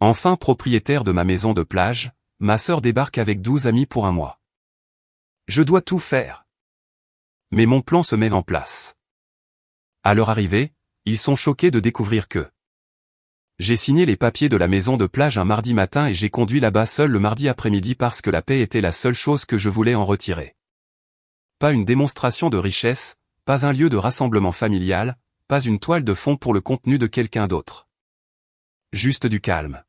Enfin propriétaire de ma maison de plage, ma sœur débarque avec 12 amis pour un mois. Je dois tout faire. Mais mon plan se met en place. À leur arrivée, ils sont choqués de découvrir que j'ai signé les papiers de la maison de plage un mardi matin et j'ai conduit là-bas seul le mardi après-midi parce que la paix était la seule chose que je voulais en retirer. Pas une démonstration de richesse, pas un lieu de rassemblement familial, pas une toile de fond pour le contenu de quelqu'un d'autre. Juste du calme.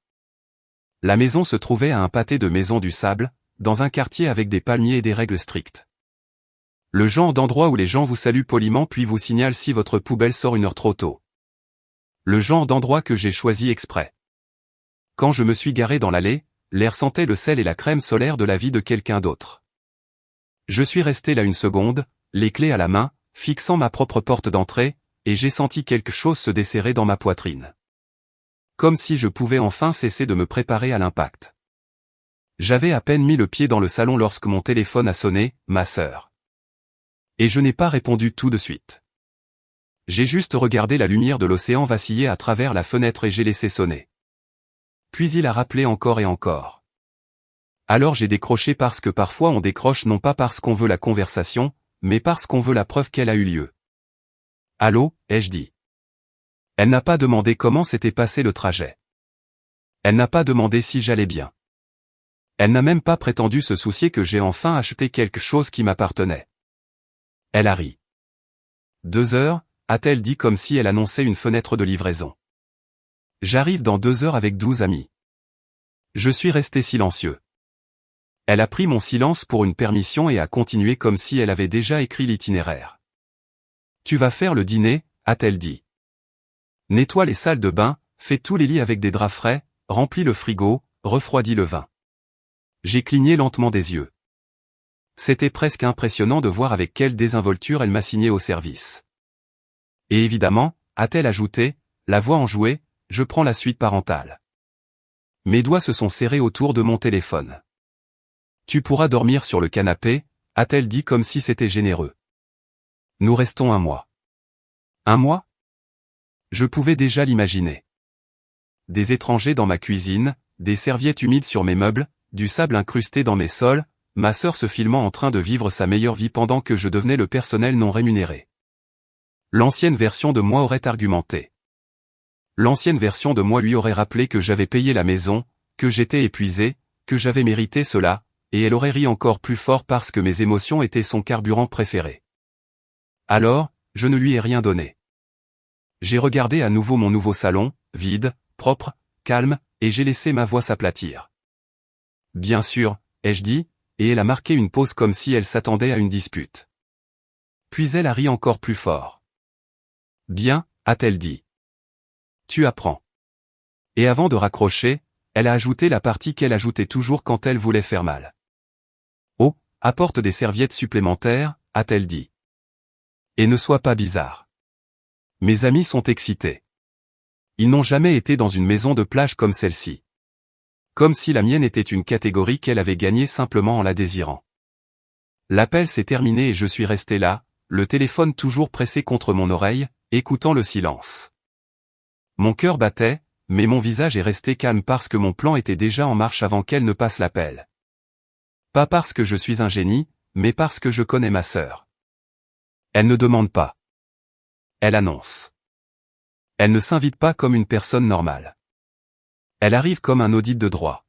La maison se trouvait à un pâté de maisons du sable, dans un quartier avec des palmiers et des règles strictes. Le genre d'endroit où les gens vous saluent poliment puis vous signalent si votre poubelle sort 1 heure trop tôt. Le genre d'endroit que j'ai choisi exprès. Quand je me suis garé dans l'allée, l'air sentait le sel et la crème solaire de la vie de quelqu'un d'autre. Je suis resté là 1 seconde, les clés à la main, fixant ma propre porte d'entrée, et j'ai senti quelque chose se desserrer dans ma poitrine. Comme si je pouvais enfin cesser de me préparer à l'impact. J'avais à peine mis le pied dans le salon lorsque mon téléphone a sonné, ma sœur. Et je n'ai pas répondu tout de suite. J'ai juste regardé la lumière de l'océan vaciller à travers la fenêtre et j'ai laissé sonner. Puis il a rappelé encore et encore. Alors j'ai décroché parce que parfois on décroche non pas parce qu'on veut la conversation, mais parce qu'on veut la preuve qu'elle a eu lieu. Allô, ai-je dit. Elle n'a pas demandé comment s'était passé le trajet. Elle n'a pas demandé si j'allais bien. Elle n'a même pas prétendu se soucier que j'ai enfin acheté quelque chose qui m'appartenait. Elle a ri. 2 heures, a-t-elle dit comme si elle annonçait une fenêtre de livraison. J'arrive dans 2 heures avec 12 amis. Je suis resté silencieux. Elle a pris mon silence pour une permission et a continué comme si elle avait déjà écrit l'itinéraire. Tu vas faire le dîner, a-t-elle dit. Nettoie les salles de bain, fais tous les lits avec des draps frais, remplis le frigo, refroidis le vin. J'ai cligné lentement des yeux. C'était presque impressionnant de voir avec quelle désinvolture elle m'assignait au service. Et évidemment, a-t-elle ajouté, la voix enjouée, je prends la suite parentale. Mes doigts se sont serrés autour de mon téléphone. Tu pourras dormir sur le canapé, a-t-elle dit comme si c'était généreux. Nous restons 1 mois. 1 mois ? Je pouvais déjà l'imaginer. Des étrangers dans ma cuisine, des serviettes humides sur mes meubles, du sable incrusté dans mes sols, ma sœur se filmant en train de vivre sa meilleure vie pendant que je devenais le personnel non rémunéré. L'ancienne version de moi aurait argumenté. L'ancienne version de moi lui aurait rappelé que j'avais payé la maison, que j'étais épuisé, que j'avais mérité cela, et elle aurait ri encore plus fort parce que mes émotions étaient son carburant préféré. Alors, je ne lui ai rien donné. J'ai regardé à nouveau mon nouveau salon, vide, propre, calme, et j'ai laissé ma voix s'aplatir. Bien sûr, ai-je dit, et elle a marqué une pause comme si elle s'attendait à une dispute. Puis elle a ri encore plus fort. Bien, a-t-elle dit. Tu apprends. Et avant de raccrocher, elle a ajouté la partie qu'elle ajoutait toujours quand elle voulait faire mal. Oh, apporte des serviettes supplémentaires, a-t-elle dit. Et ne sois pas bizarre. Mes amis sont excités. Ils n'ont jamais été dans une maison de plage comme celle-ci. Comme si la mienne était une catégorie qu'elle avait gagnée simplement en la désirant. L'appel s'est terminé et je suis resté là, le téléphone toujours pressé contre mon oreille, écoutant le silence. Mon cœur battait, mais mon visage est resté calme parce que mon plan était déjà en marche avant qu'elle ne passe l'appel. Pas parce que je suis un génie, mais parce que je connais ma sœur. Elle ne demande pas. Elle annonce. Elle ne s'invite pas comme une personne normale. Elle arrive comme un audit de droit.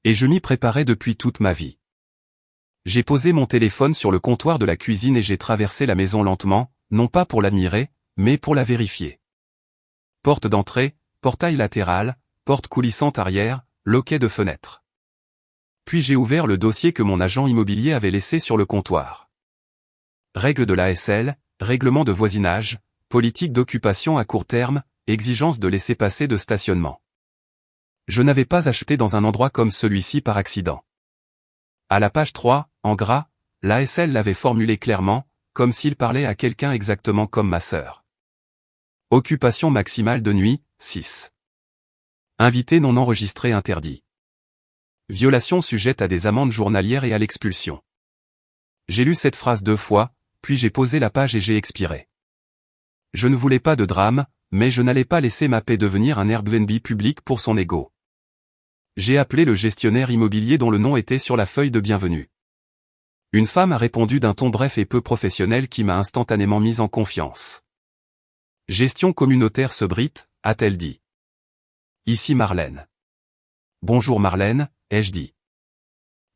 Et je m'y préparais depuis toute ma vie. J'ai posé mon téléphone sur le comptoir de la cuisine et j'ai traversé la maison lentement, non pas pour l'admirer, mais pour la vérifier. Porte d'entrée, portail latéral, porte coulissante arrière, loquet de fenêtre. Puis j'ai ouvert le dossier que mon agent immobilier avait laissé sur le comptoir. Règles de l'ASL, règlement de voisinage, politique d'occupation à court terme, exigence de laissez-passer de stationnement. Je n'avais pas acheté dans un endroit comme celui-ci par accident. À la page 3, en gras, l'ASL l'avait formulé clairement, comme s'il parlait à quelqu'un exactement comme ma sœur. Occupation maximale de nuit, 6. Invité non enregistré interdit. Violation sujette à des amendes journalières et à l'expulsion. J'ai lu cette phrase 2 fois, puis j'ai posé la page et j'ai expiré. Je ne voulais pas de drame, mais je n'allais pas laisser ma paix devenir un Airbnb public pour son ego. J'ai appelé le gestionnaire immobilier dont le nom était sur la feuille de bienvenue. Une femme a répondu d'un ton bref et peu professionnel qui m'a instantanément mise en confiance. Gestion communautaire Sebrite, a-t-elle dit. Ici Marlène. Bonjour Marlène, ai-je dit.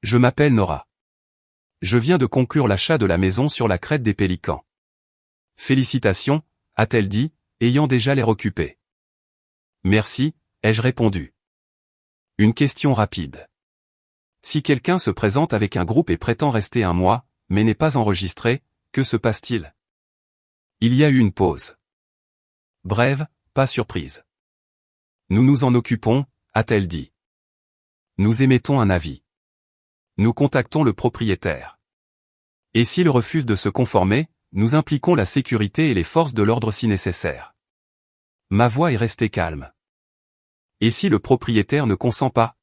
Je m'appelle Nora. Je viens de conclure l'achat de la maison sur la crête des Pélicans. Félicitations, a-t-elle dit, ayant déjà l'air occupé. Merci, ai-je répondu. Une question rapide. Si quelqu'un se présente avec un groupe et prétend rester un mois, mais n'est pas enregistré, que se passe-t-il? Il y a eu une pause. Brève, pas surprise. Nous nous en occupons, a-t-elle dit. Nous émettons un avis. Nous contactons le propriétaire. Et s'il refuse de se conformer, nous impliquons la sécurité et les forces de l'ordre si nécessaire. Ma voix est restée calme. Et si le propriétaire ne consent pas?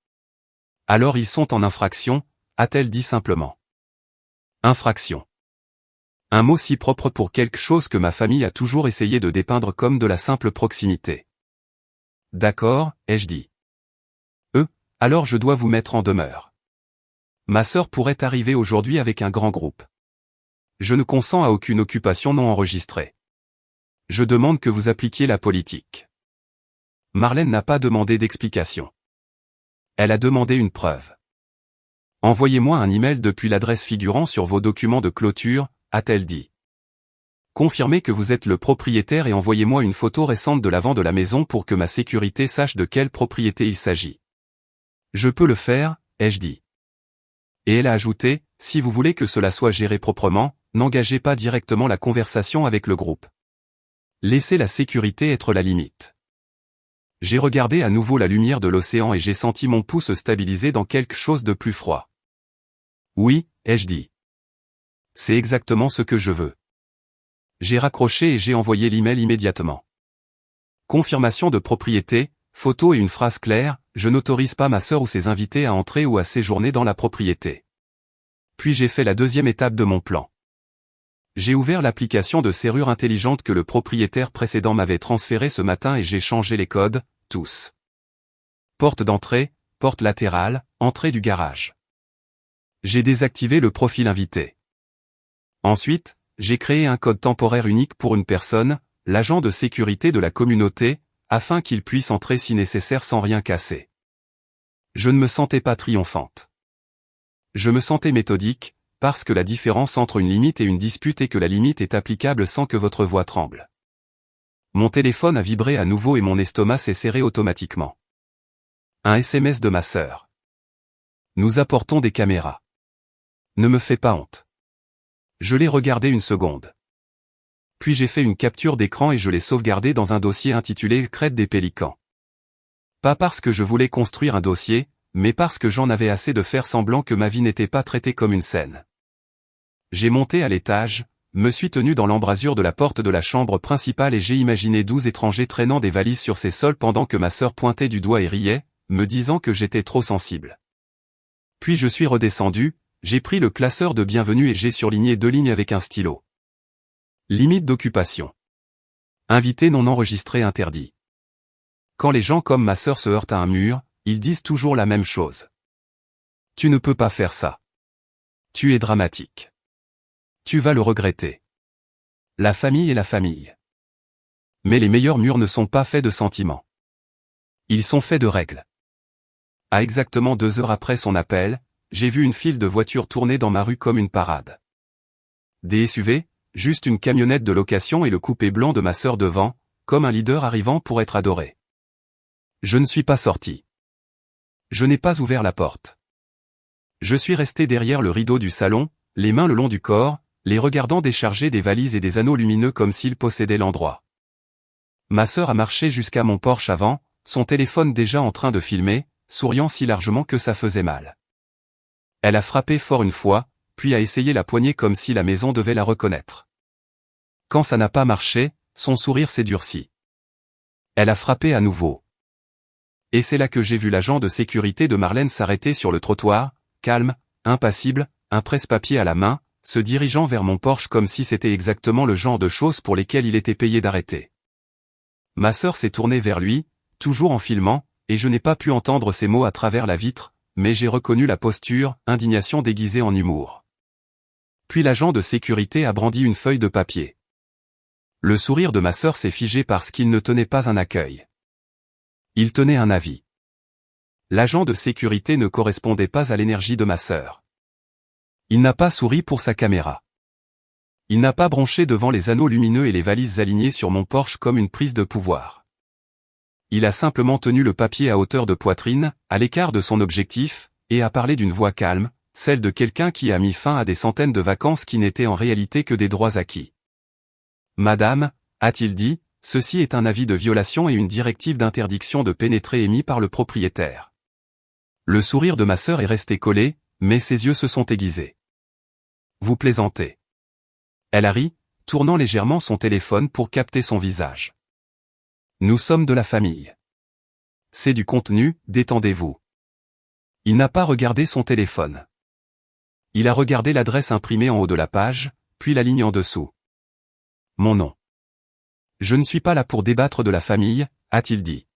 Alors ils sont en infraction, a-t-elle dit simplement. Infraction. Un mot si propre pour quelque chose que ma famille a toujours essayé de dépeindre comme de la simple proximité. D'accord, ai-je dit. Alors je dois vous mettre en demeure. Ma sœur pourrait arriver aujourd'hui avec un grand groupe. Je ne consens à aucune occupation non enregistrée. Je demande que vous appliquiez la politique. Marlène n'a pas demandé d'explication. Elle a demandé une preuve. Envoyez-moi un email depuis l'adresse figurant sur vos documents de clôture, a-t-elle dit. Confirmez que vous êtes le propriétaire et envoyez-moi une photo récente de l'avant de la maison pour que ma sécurité sache de quelle propriété il s'agit. Je peux le faire, ai-je dit. Et elle a ajouté, si vous voulez que cela soit géré proprement, n'engagez pas directement la conversation avec le groupe. Laissez la sécurité être la limite. J'ai regardé à nouveau la lumière de l'océan et j'ai senti mon pouls se stabiliser dans quelque chose de plus froid. Oui, ai-je dit. C'est exactement ce que je veux. J'ai raccroché et j'ai envoyé l'email immédiatement. Confirmation de propriété, photo et une phrase claire, je n'autorise pas ma sœur ou ses invités à entrer ou à séjourner dans la propriété. Puis j'ai fait la deuxième étape de mon plan. J'ai ouvert l'application de serrure intelligente que le propriétaire précédent m'avait transférée ce matin et j'ai changé les codes, tous. Porte d'entrée, porte latérale, entrée du garage. J'ai désactivé le profil invité. Ensuite, j'ai créé un code temporaire unique pour une personne, l'agent de sécurité de la communauté, afin qu'il puisse entrer si nécessaire sans rien casser. Je ne me sentais pas triomphante. Je me sentais méthodique, parce que la différence entre une limite et une dispute est que la limite est applicable sans que votre voix tremble. Mon téléphone a vibré à nouveau et mon estomac s'est serré automatiquement. Un SMS de ma sœur. Nous apportons des caméras. Ne me fais pas honte. Je l'ai regardé une seconde. Puis j'ai fait une capture d'écran et je l'ai sauvegardé dans un dossier intitulé Crête des Pélicans. Pas parce que je voulais construire un dossier, mais parce que j'en avais assez de faire semblant que ma vie n'était pas traitée comme une scène. J'ai monté à l'étage, me suis tenu dans l'embrasure de la porte de la chambre principale et j'ai imaginé 12 étrangers traînant des valises sur ses sols pendant que ma sœur pointait du doigt et riait, me disant que j'étais trop sensible. Puis je suis redescendu, j'ai pris le classeur de bienvenue et j'ai surligné 2 lignes avec un stylo. Limite d'occupation. Invité non enregistré interdit. Quand les gens comme ma sœur se heurtent à un mur, ils disent toujours la même chose. Tu ne peux pas faire ça. Tu es dramatique. Tu vas le regretter. La famille est la famille. Mais les meilleurs murs ne sont pas faits de sentiments. Ils sont faits de règles. À exactement 2 heures après son appel, j'ai vu une file de voitures tourner dans ma rue comme une parade. Des SUV, juste une camionnette de location et le coupé blanc de ma sœur devant, comme un leader arrivant pour être adoré. Je ne suis pas sorti. Je n'ai pas ouvert la porte. Je suis resté derrière le rideau du salon, les mains le long du corps, les regardant décharger des valises et des anneaux lumineux comme s'ils possédaient l'endroit. Ma sœur a marché jusqu'à mon Porsche avant, son téléphone déjà en train de filmer, souriant si largement que ça faisait mal. Elle a frappé fort une fois, puis a essayé la poignée comme si la maison devait la reconnaître. Quand ça n'a pas marché, son sourire s'est durci. Elle a frappé à nouveau. Et c'est là que j'ai vu l'agent de sécurité de Marlène s'arrêter sur le trottoir, calme, impassible, un presse-papier à la main, se dirigeant vers mon Porsche comme si c'était exactement le genre de choses pour lesquelles il était payé d'arrêter. Ma sœur s'est tournée vers lui, toujours en filmant, et je n'ai pas pu entendre ces mots à travers la vitre, mais j'ai reconnu la posture, indignation déguisée en humour. Puis l'agent de sécurité a brandi une feuille de papier. Le sourire de ma sœur s'est figé parce qu'il ne tenait pas un accueil. Il tenait un avis. L'agent de sécurité ne correspondait pas à l'énergie de ma sœur. Il n'a pas souri pour sa caméra. Il n'a pas bronché devant les anneaux lumineux et les valises alignées sur mon Porsche comme une prise de pouvoir. Il a simplement tenu le papier à hauteur de poitrine, à l'écart de son objectif, et a parlé d'une voix calme, celle de quelqu'un qui a mis fin à des centaines de vacances qui n'étaient en réalité que des droits acquis. Madame, a-t-il dit, ceci est un avis de violation et une directive d'interdiction de pénétrer émis par le propriétaire. Le sourire de ma sœur est resté collé, mais ses yeux se sont aiguisés. Vous plaisantez. Elle a ri, tournant légèrement son téléphone pour capter son visage. Nous sommes de la famille. C'est du contenu, détendez-vous. Il n'a pas regardé son téléphone. Il a regardé l'adresse imprimée en haut de la page, puis la ligne en dessous. Mon nom. Je ne suis pas là pour débattre de la famille, a-t-il dit.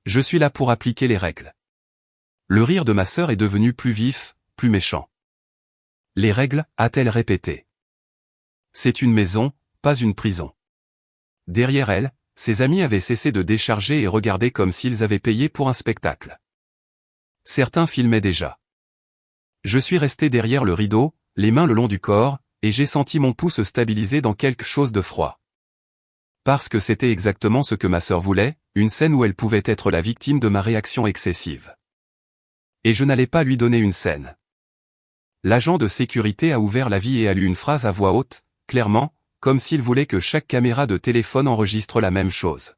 Je suis là pour appliquer les règles. Le rire de ma sœur est devenu plus vif, plus méchant. Les règles, a-t-elle répété. C'est une maison, pas une prison. Derrière elle, ses amis avaient cessé de décharger et regardaient comme s'ils avaient payé pour un spectacle. Certains filmaient déjà. Je suis resté derrière le rideau, les mains le long du corps, et j'ai senti mon pouce stabiliser dans quelque chose de froid. Parce que c'était exactement ce que ma sœur voulait, une scène où elle pouvait être la victime de ma réaction excessive. Et je n'allais pas lui donner une scène. L'agent de sécurité a ouvert la vie et a lu une phrase à voix haute, clairement, comme s'il voulait que chaque caméra de téléphone enregistre la même chose.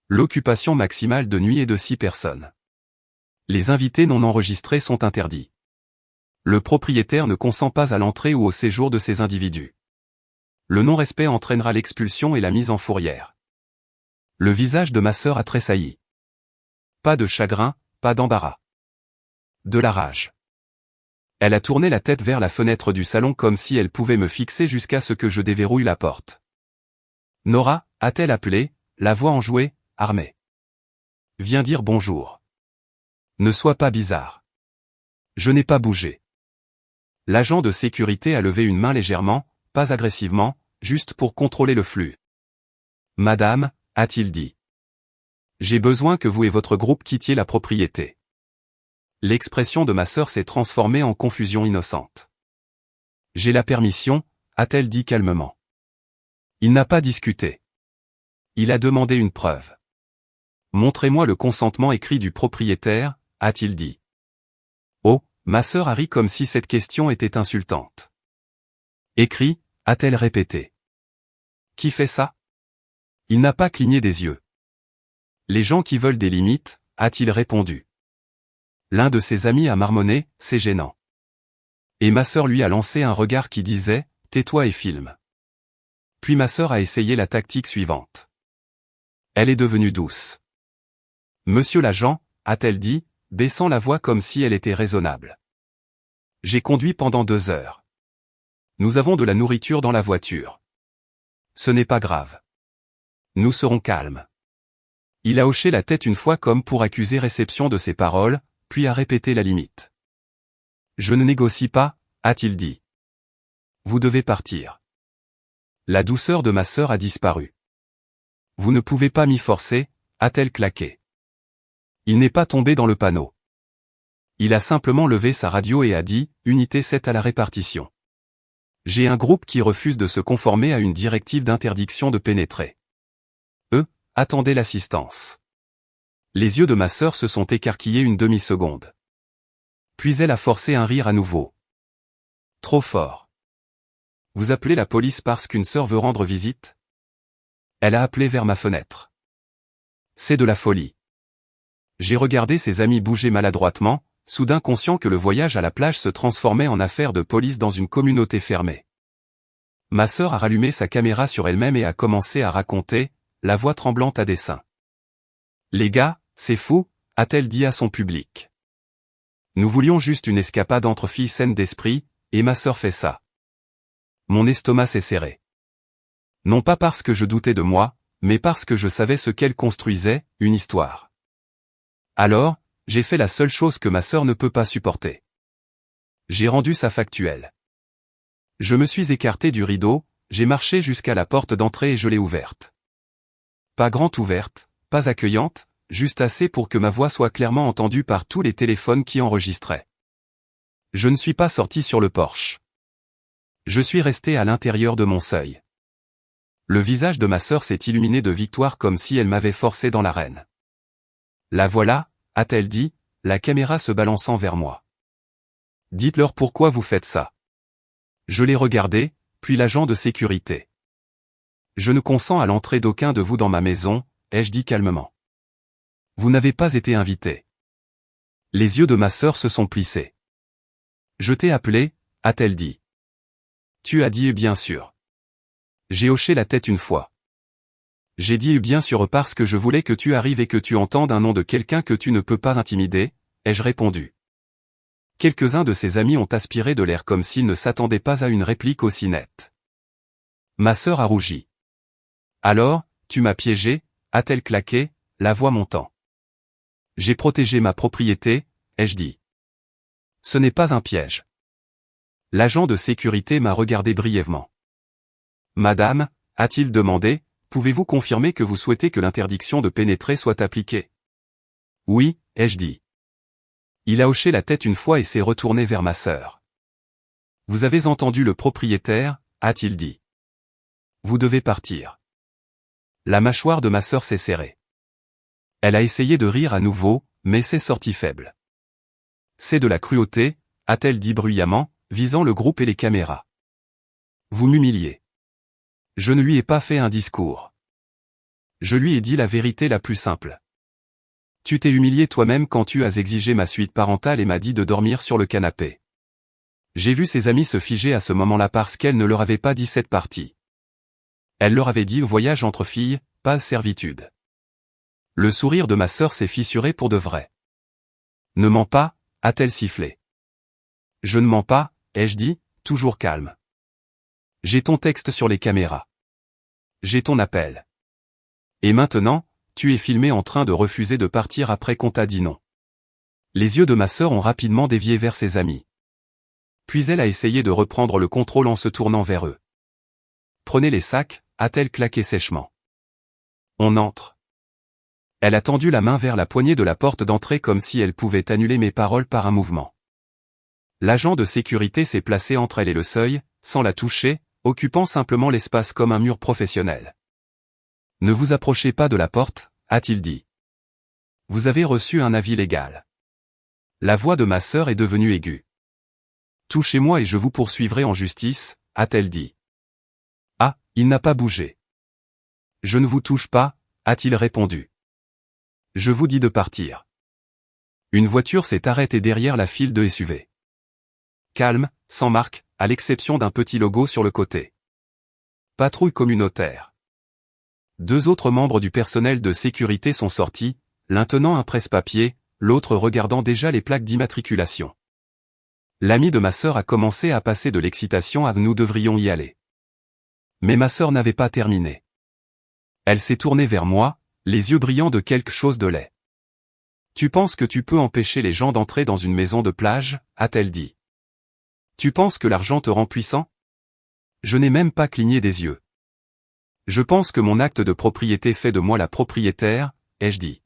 L'occupation maximale de nuit est de 6 personnes. Les invités non enregistrés sont interdits. Le propriétaire ne consent pas à l'entrée ou au séjour de ces individus. Le non-respect entraînera l'expulsion et la mise en fourrière. Le visage de ma sœur a tressailli. Pas de chagrin, pas d'embarras. De la rage. Elle a tourné la tête vers la fenêtre du salon comme si elle pouvait me fixer jusqu'à ce que je déverrouille la porte. Nora, a-t-elle appelé, la voix enjouée, armée. Viens dire bonjour. Ne sois pas bizarre. Je n'ai pas bougé. L'agent de sécurité a levé une main légèrement, pas agressivement, juste pour contrôler le flux. Madame, a-t-il dit. J'ai besoin que vous et votre groupe quittiez la propriété. L'expression de ma sœur s'est transformée en confusion innocente. J'ai la permission, a-t-elle dit calmement. Il n'a pas discuté. Il a demandé une preuve. Montrez-moi le consentement écrit du propriétaire, a-t-il dit. Oh, ma sœur a ri comme si cette question était insultante. Écrit, a-t-elle répété. Qui fait ça? Il n'a pas cligné des yeux. Les gens qui veulent des limites, a-t-il répondu. L'un de ses amis a marmonné, c'est gênant. Et ma sœur lui a lancé un regard qui disait, tais-toi et filme. Puis ma sœur a essayé la tactique suivante. Elle est devenue douce. Monsieur l'agent, a-t-elle dit, baissant la voix comme si elle était raisonnable. J'ai conduit pendant 2 heures. Nous avons de la nourriture dans la voiture. Ce n'est pas grave. Nous serons calmes. Il a hoché la tête une fois comme pour accuser réception de ses paroles, puis a répété la limite. Je ne négocie pas, a-t-il dit. Vous devez partir. La douceur de ma sœur a disparu. Vous ne pouvez pas m'y forcer, a-t-elle claqué. Il n'est pas tombé dans le panneau. Il a simplement levé sa radio et a dit, Unité 7 à la répartition. J'ai un groupe qui refuse de se conformer à une directive d'interdiction de pénétrer. Eux, attendaient l'assistance. Les yeux de ma sœur se sont écarquillés une demi-seconde. Puis elle a forcé un rire à nouveau. Trop fort. Vous appelez la police parce qu'une sœur veut rendre visite? Elle a appelé vers ma fenêtre. C'est de la folie. J'ai regardé ses amis bouger maladroitement, soudain conscient que le voyage à la plage se transformait en affaire de police dans une communauté fermée. Ma sœur a rallumé sa caméra sur elle-même et a commencé à raconter, la voix tremblante à dessein. Les gars, c'est fou, a-t-elle dit à son public. Nous voulions juste une escapade entre filles saines d'esprit, et ma sœur fait ça. Mon estomac s'est serré. Non pas parce que je doutais de moi, mais parce que je savais ce qu'elle construisait, une histoire. Alors, j'ai fait la seule chose que ma sœur ne peut pas supporter. J'ai rendu sa factuelle. Je me suis écarté du rideau, j'ai marché jusqu'à la porte d'entrée et je l'ai ouverte. Pas grande ouverte, pas accueillante, juste assez pour que ma voix soit clairement entendue par tous les téléphones qui enregistraient. Je ne suis pas sorti sur le porche. Je suis resté à l'intérieur de mon seuil. Le visage de ma sœur s'est illuminé de victoire comme si elle m'avait forcé dans l'arène. La voilà, a-t-elle dit, la caméra se balançant vers moi. Dites-leur pourquoi vous faites ça. Je l'ai regardé, puis l'agent de sécurité. Je ne consens à l'entrée d'aucun de vous dans ma maison, ai-je dit calmement. Vous n'avez pas été invité. Les yeux de ma sœur se sont plissés. Je t'ai appelé, a-t-elle dit. Tu as dit bien sûr. J'ai hoché la tête une fois. J'ai dit bien sûr parce que je voulais que tu arrives et que tu entendes un nom de quelqu'un que tu ne peux pas intimider, ai-je répondu. Quelques-uns de ses amis ont aspiré de l'air comme s'ils ne s'attendaient pas à une réplique aussi nette. Ma sœur a rougi. Alors, tu m'as piégé, a-t-elle claqué, la voix montant. J'ai protégé ma propriété, ai-je dit. Ce n'est pas un piège. L'agent de sécurité m'a regardé brièvement. Madame, a-t-il demandé, pouvez-vous confirmer que vous souhaitez que l'interdiction de pénétrer soit appliquée? Oui, ai-je dit. Il a hoché la tête une fois et s'est retourné vers ma sœur. Vous avez entendu le propriétaire, a-t-il dit. Vous devez partir. La mâchoire de ma sœur s'est serrée. Elle a essayé de rire à nouveau, mais c'est sorti faible. C'est de la cruauté, a-t-elle dit bruyamment, visant le groupe et les caméras. Vous m'humiliez. Je ne lui ai pas fait un discours. Je lui ai dit la vérité la plus simple. Tu t'es humilié toi-même quand tu as exigé ma suite parentale et m'as dit de dormir sur le canapé. J'ai vu ses amis se figer à ce moment-là parce qu'elle ne leur avait pas dit cette partie. Elle leur avait dit voyage entre filles, pas servitude. Le sourire de ma sœur s'est fissuré pour de vrai. Ne mens pas, a-t-elle sifflé. Je ne mens pas, ai-je dit, toujours calme. J'ai ton texte sur les caméras. J'ai ton appel. Et maintenant, tu es filmé en train de refuser de partir après qu'on t'a dit non. Les yeux de ma sœur ont rapidement dévié vers ses amis. Puis elle a essayé de reprendre le contrôle en se tournant vers eux. Prenez les sacs, a-t-elle claqué sèchement. On entre. Elle a tendu la main vers la poignée de la porte d'entrée comme si elle pouvait annuler mes paroles par un mouvement. L'agent de sécurité s'est placé entre elle et le seuil, sans la toucher, occupant simplement l'espace comme un mur professionnel. Ne vous approchez pas de la porte, a-t-il dit. Vous avez reçu un avis légal. La voix de ma sœur est devenue aiguë. Touchez-moi et je vous poursuivrai en justice, a-t-elle dit. Ah, il n'a pas bougé. Je ne vous touche pas, a-t-il répondu. Je vous dis de partir. Une voiture s'est arrêtée derrière la file de SUV. Calme, sans marque, à l'exception d'un petit logo sur le côté. Patrouille communautaire. 2 autres membres du personnel de sécurité sont sortis, l'un tenant un presse-papier, l'autre regardant déjà les plaques d'immatriculation. L'ami de ma sœur a commencé à passer de l'excitation à nous devrions y aller. Mais ma sœur n'avait pas terminé. Elle s'est tournée vers moi, les yeux brillants de quelque chose de laid. Tu penses que tu peux empêcher les gens d'entrer dans une maison de plage, a-t-elle dit. Tu penses que l'argent te rend puissant? Je n'ai même pas cligné des yeux. Je pense que mon acte de propriété fait de moi la propriétaire, ai-je dit.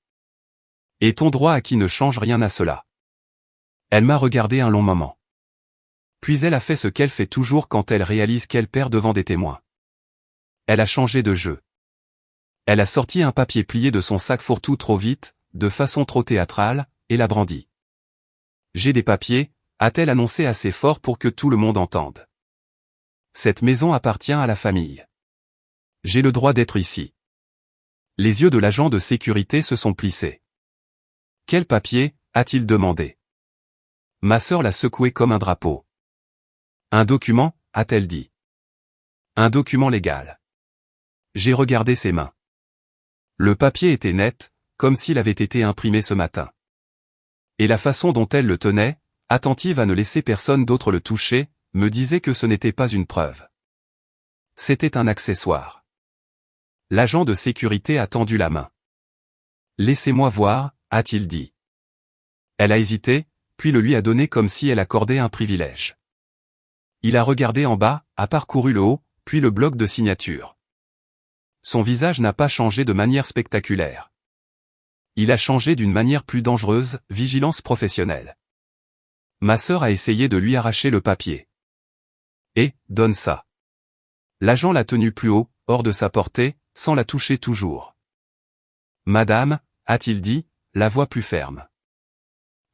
Et ton droit acquis ne change rien à cela. Elle m'a regardé un long moment. Puis elle a fait ce qu'elle fait toujours quand elle réalise qu'elle perd devant des témoins. Elle a changé de jeu. Elle a sorti un papier plié de son sac fourre-tout trop vite, de façon trop théâtrale, et l'a brandi. J'ai des papiers, a-t-elle annoncé assez fort pour que tout le monde entende. Cette maison appartient à la famille. J'ai le droit d'être ici. Les yeux de l'agent de sécurité se sont plissés. Quel papier, a-t-il demandé. Ma sœur l'a secoué comme un drapeau. Un document, a-t-elle dit. Un document légal. J'ai regardé ses mains. Le papier était net, comme s'il avait été imprimé ce matin. Et la façon dont elle le tenait, attentive à ne laisser personne d'autre le toucher, me disait que ce n'était pas une preuve. C'était un accessoire. L'agent de sécurité a tendu la main. Laissez-moi voir, a-t-il dit. Elle a hésité, puis le lui a donné comme si elle accordait un privilège. Il a regardé en bas, a parcouru le haut, puis le bloc de signature. Son visage n'a pas changé de manière spectaculaire. Il a changé d'une manière plus dangereuse, vigilance professionnelle. Ma sœur a essayé de lui arracher le papier. Et, donne ça. L'agent l'a tenu plus haut, hors de sa portée, sans la toucher toujours. Madame, a-t-il dit, la voix plus ferme.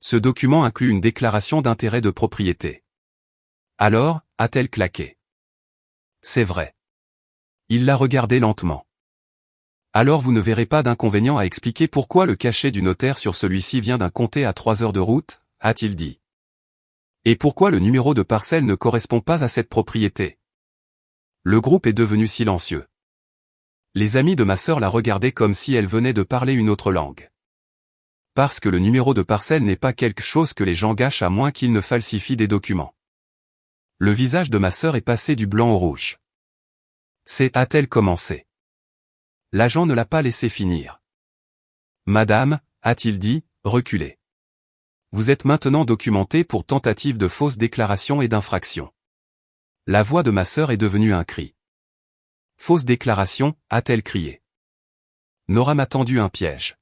Ce document inclut une déclaration d'intérêt de propriété. Alors, a-t-elle claqué. C'est vrai. Il l'a regardé lentement. Alors vous ne verrez pas d'inconvénient à expliquer pourquoi le cachet du notaire sur celui-ci vient d'un comté à 3 heures de route, a-t-il dit. Et pourquoi le numéro de parcelle ne correspond pas à cette propriété. Le groupe est devenu silencieux. Les amis de ma sœur la regardaient comme si elle venait de parler une autre langue. Parce que le numéro de parcelle n'est pas quelque chose que les gens gâchent à moins qu'ils ne falsifient des documents. Le visage de ma sœur est passé du blanc au rouge. C'est a-t-elle commencé. L'agent ne l'a pas laissé finir. Madame, a-t-il dit, reculez. Vous êtes maintenant documentée pour tentative de fausse déclaration et d'infraction. La voix de ma sœur est devenue un cri. Fausse déclaration, a-t-elle crié. Nora m'a tendu un piège.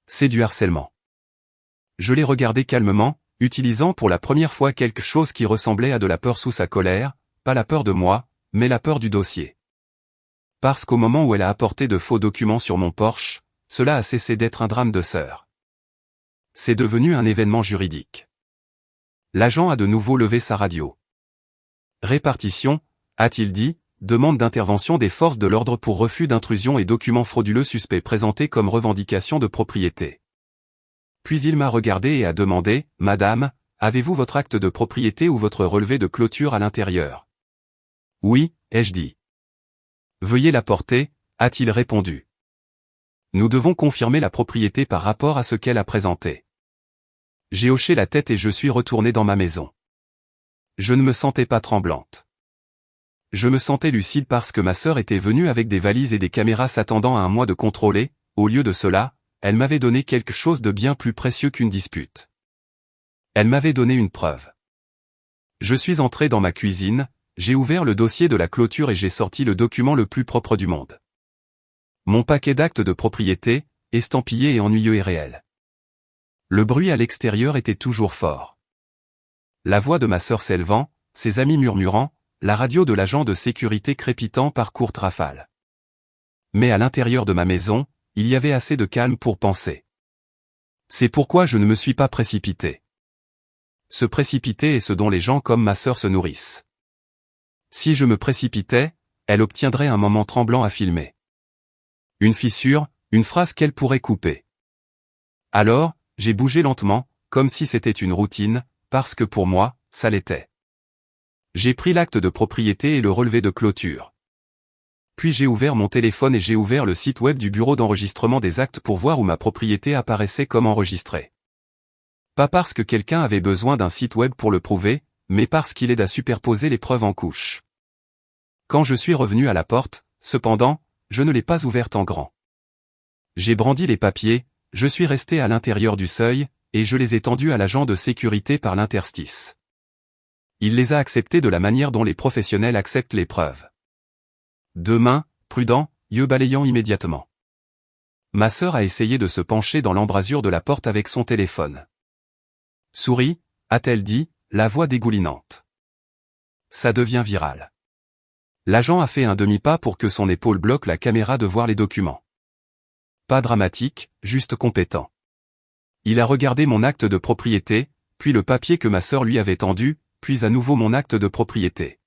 C'est du harcèlement. Je l'ai regardé calmement, utilisant pour la première fois quelque chose qui ressemblait à de la peur sous sa colère, pas la peur de moi, mais la peur du dossier. Parce qu'au moment où elle a apporté de faux documents sur mon Porsche, cela a cessé d'être un drame de sœur. C'est devenu un événement juridique. L'agent a de nouveau levé sa radio. Répartition, a-t-il dit, demande d'intervention des forces de l'ordre pour refus d'intrusion et documents frauduleux suspects présentés comme revendication de propriété. Puis il m'a regardé et a demandé, Madame, avez-vous votre acte de propriété ou votre relevé de clôture à l'intérieur? Oui, ai-je dit. Veuillez l'apporter, a-t-il répondu. Nous devons confirmer la propriété par rapport à ce qu'elle a présenté. J'ai hoché la tête et je suis retourné dans ma maison. Je ne me sentais pas tremblante. Je me sentais lucide parce que ma sœur était venue avec des valises et des caméras s'attendant à un mois de contrôler, au lieu de cela, elle m'avait donné quelque chose de bien plus précieux qu'une dispute. Elle m'avait donné une preuve. Je suis entré dans ma cuisine, j'ai ouvert le dossier de la clôture et j'ai sorti le document le plus propre du monde. Mon paquet d'actes de propriété, estampillé et ennuyeux et réel. Le bruit à l'extérieur était toujours fort. La voix de ma sœur s'élevant, ses amis murmurant, la radio de l'agent de sécurité crépitant par courtes rafales. Mais à l'intérieur de ma maison, il y avait assez de calme pour penser. C'est pourquoi je ne me suis pas précipité. Se précipiter est ce dont les gens comme ma sœur se nourrissent. Si je me précipitais, elle obtiendrait un moment tremblant à filmer. Une fissure, une phrase qu'elle pourrait couper. Alors, j'ai bougé lentement, comme si c'était une routine, parce que pour moi, ça l'était. J'ai pris l'acte de propriété et le relevé de clôture. Puis j'ai ouvert mon téléphone et j'ai ouvert le site web du bureau d'enregistrement des actes pour voir où ma propriété apparaissait comme enregistrée. Pas parce que quelqu'un avait besoin d'un site web pour le prouver, mais parce qu'il aide à superposer les preuves en couches. Quand je suis revenu à la porte, cependant, je ne l'ai pas ouverte en grand. J'ai brandi les papiers, je suis resté à l'intérieur du seuil, et je les ai tendus à l'agent de sécurité par l'interstice. Il les a acceptés de la manière dont les professionnels acceptent les preuves. Deux mains, prudent, yeux balayant immédiatement. Ma sœur a essayé de se pencher dans l'embrasure de la porte avec son téléphone. Souris, a-t-elle dit, la voix dégoulinante. Ça devient viral. L'agent a fait un demi-pas pour que son épaule bloque la caméra de voir les documents. Pas dramatique, juste compétent. Il a regardé mon acte de propriété, puis le papier que ma sœur lui avait tendu, puis à nouveau mon acte de propriété.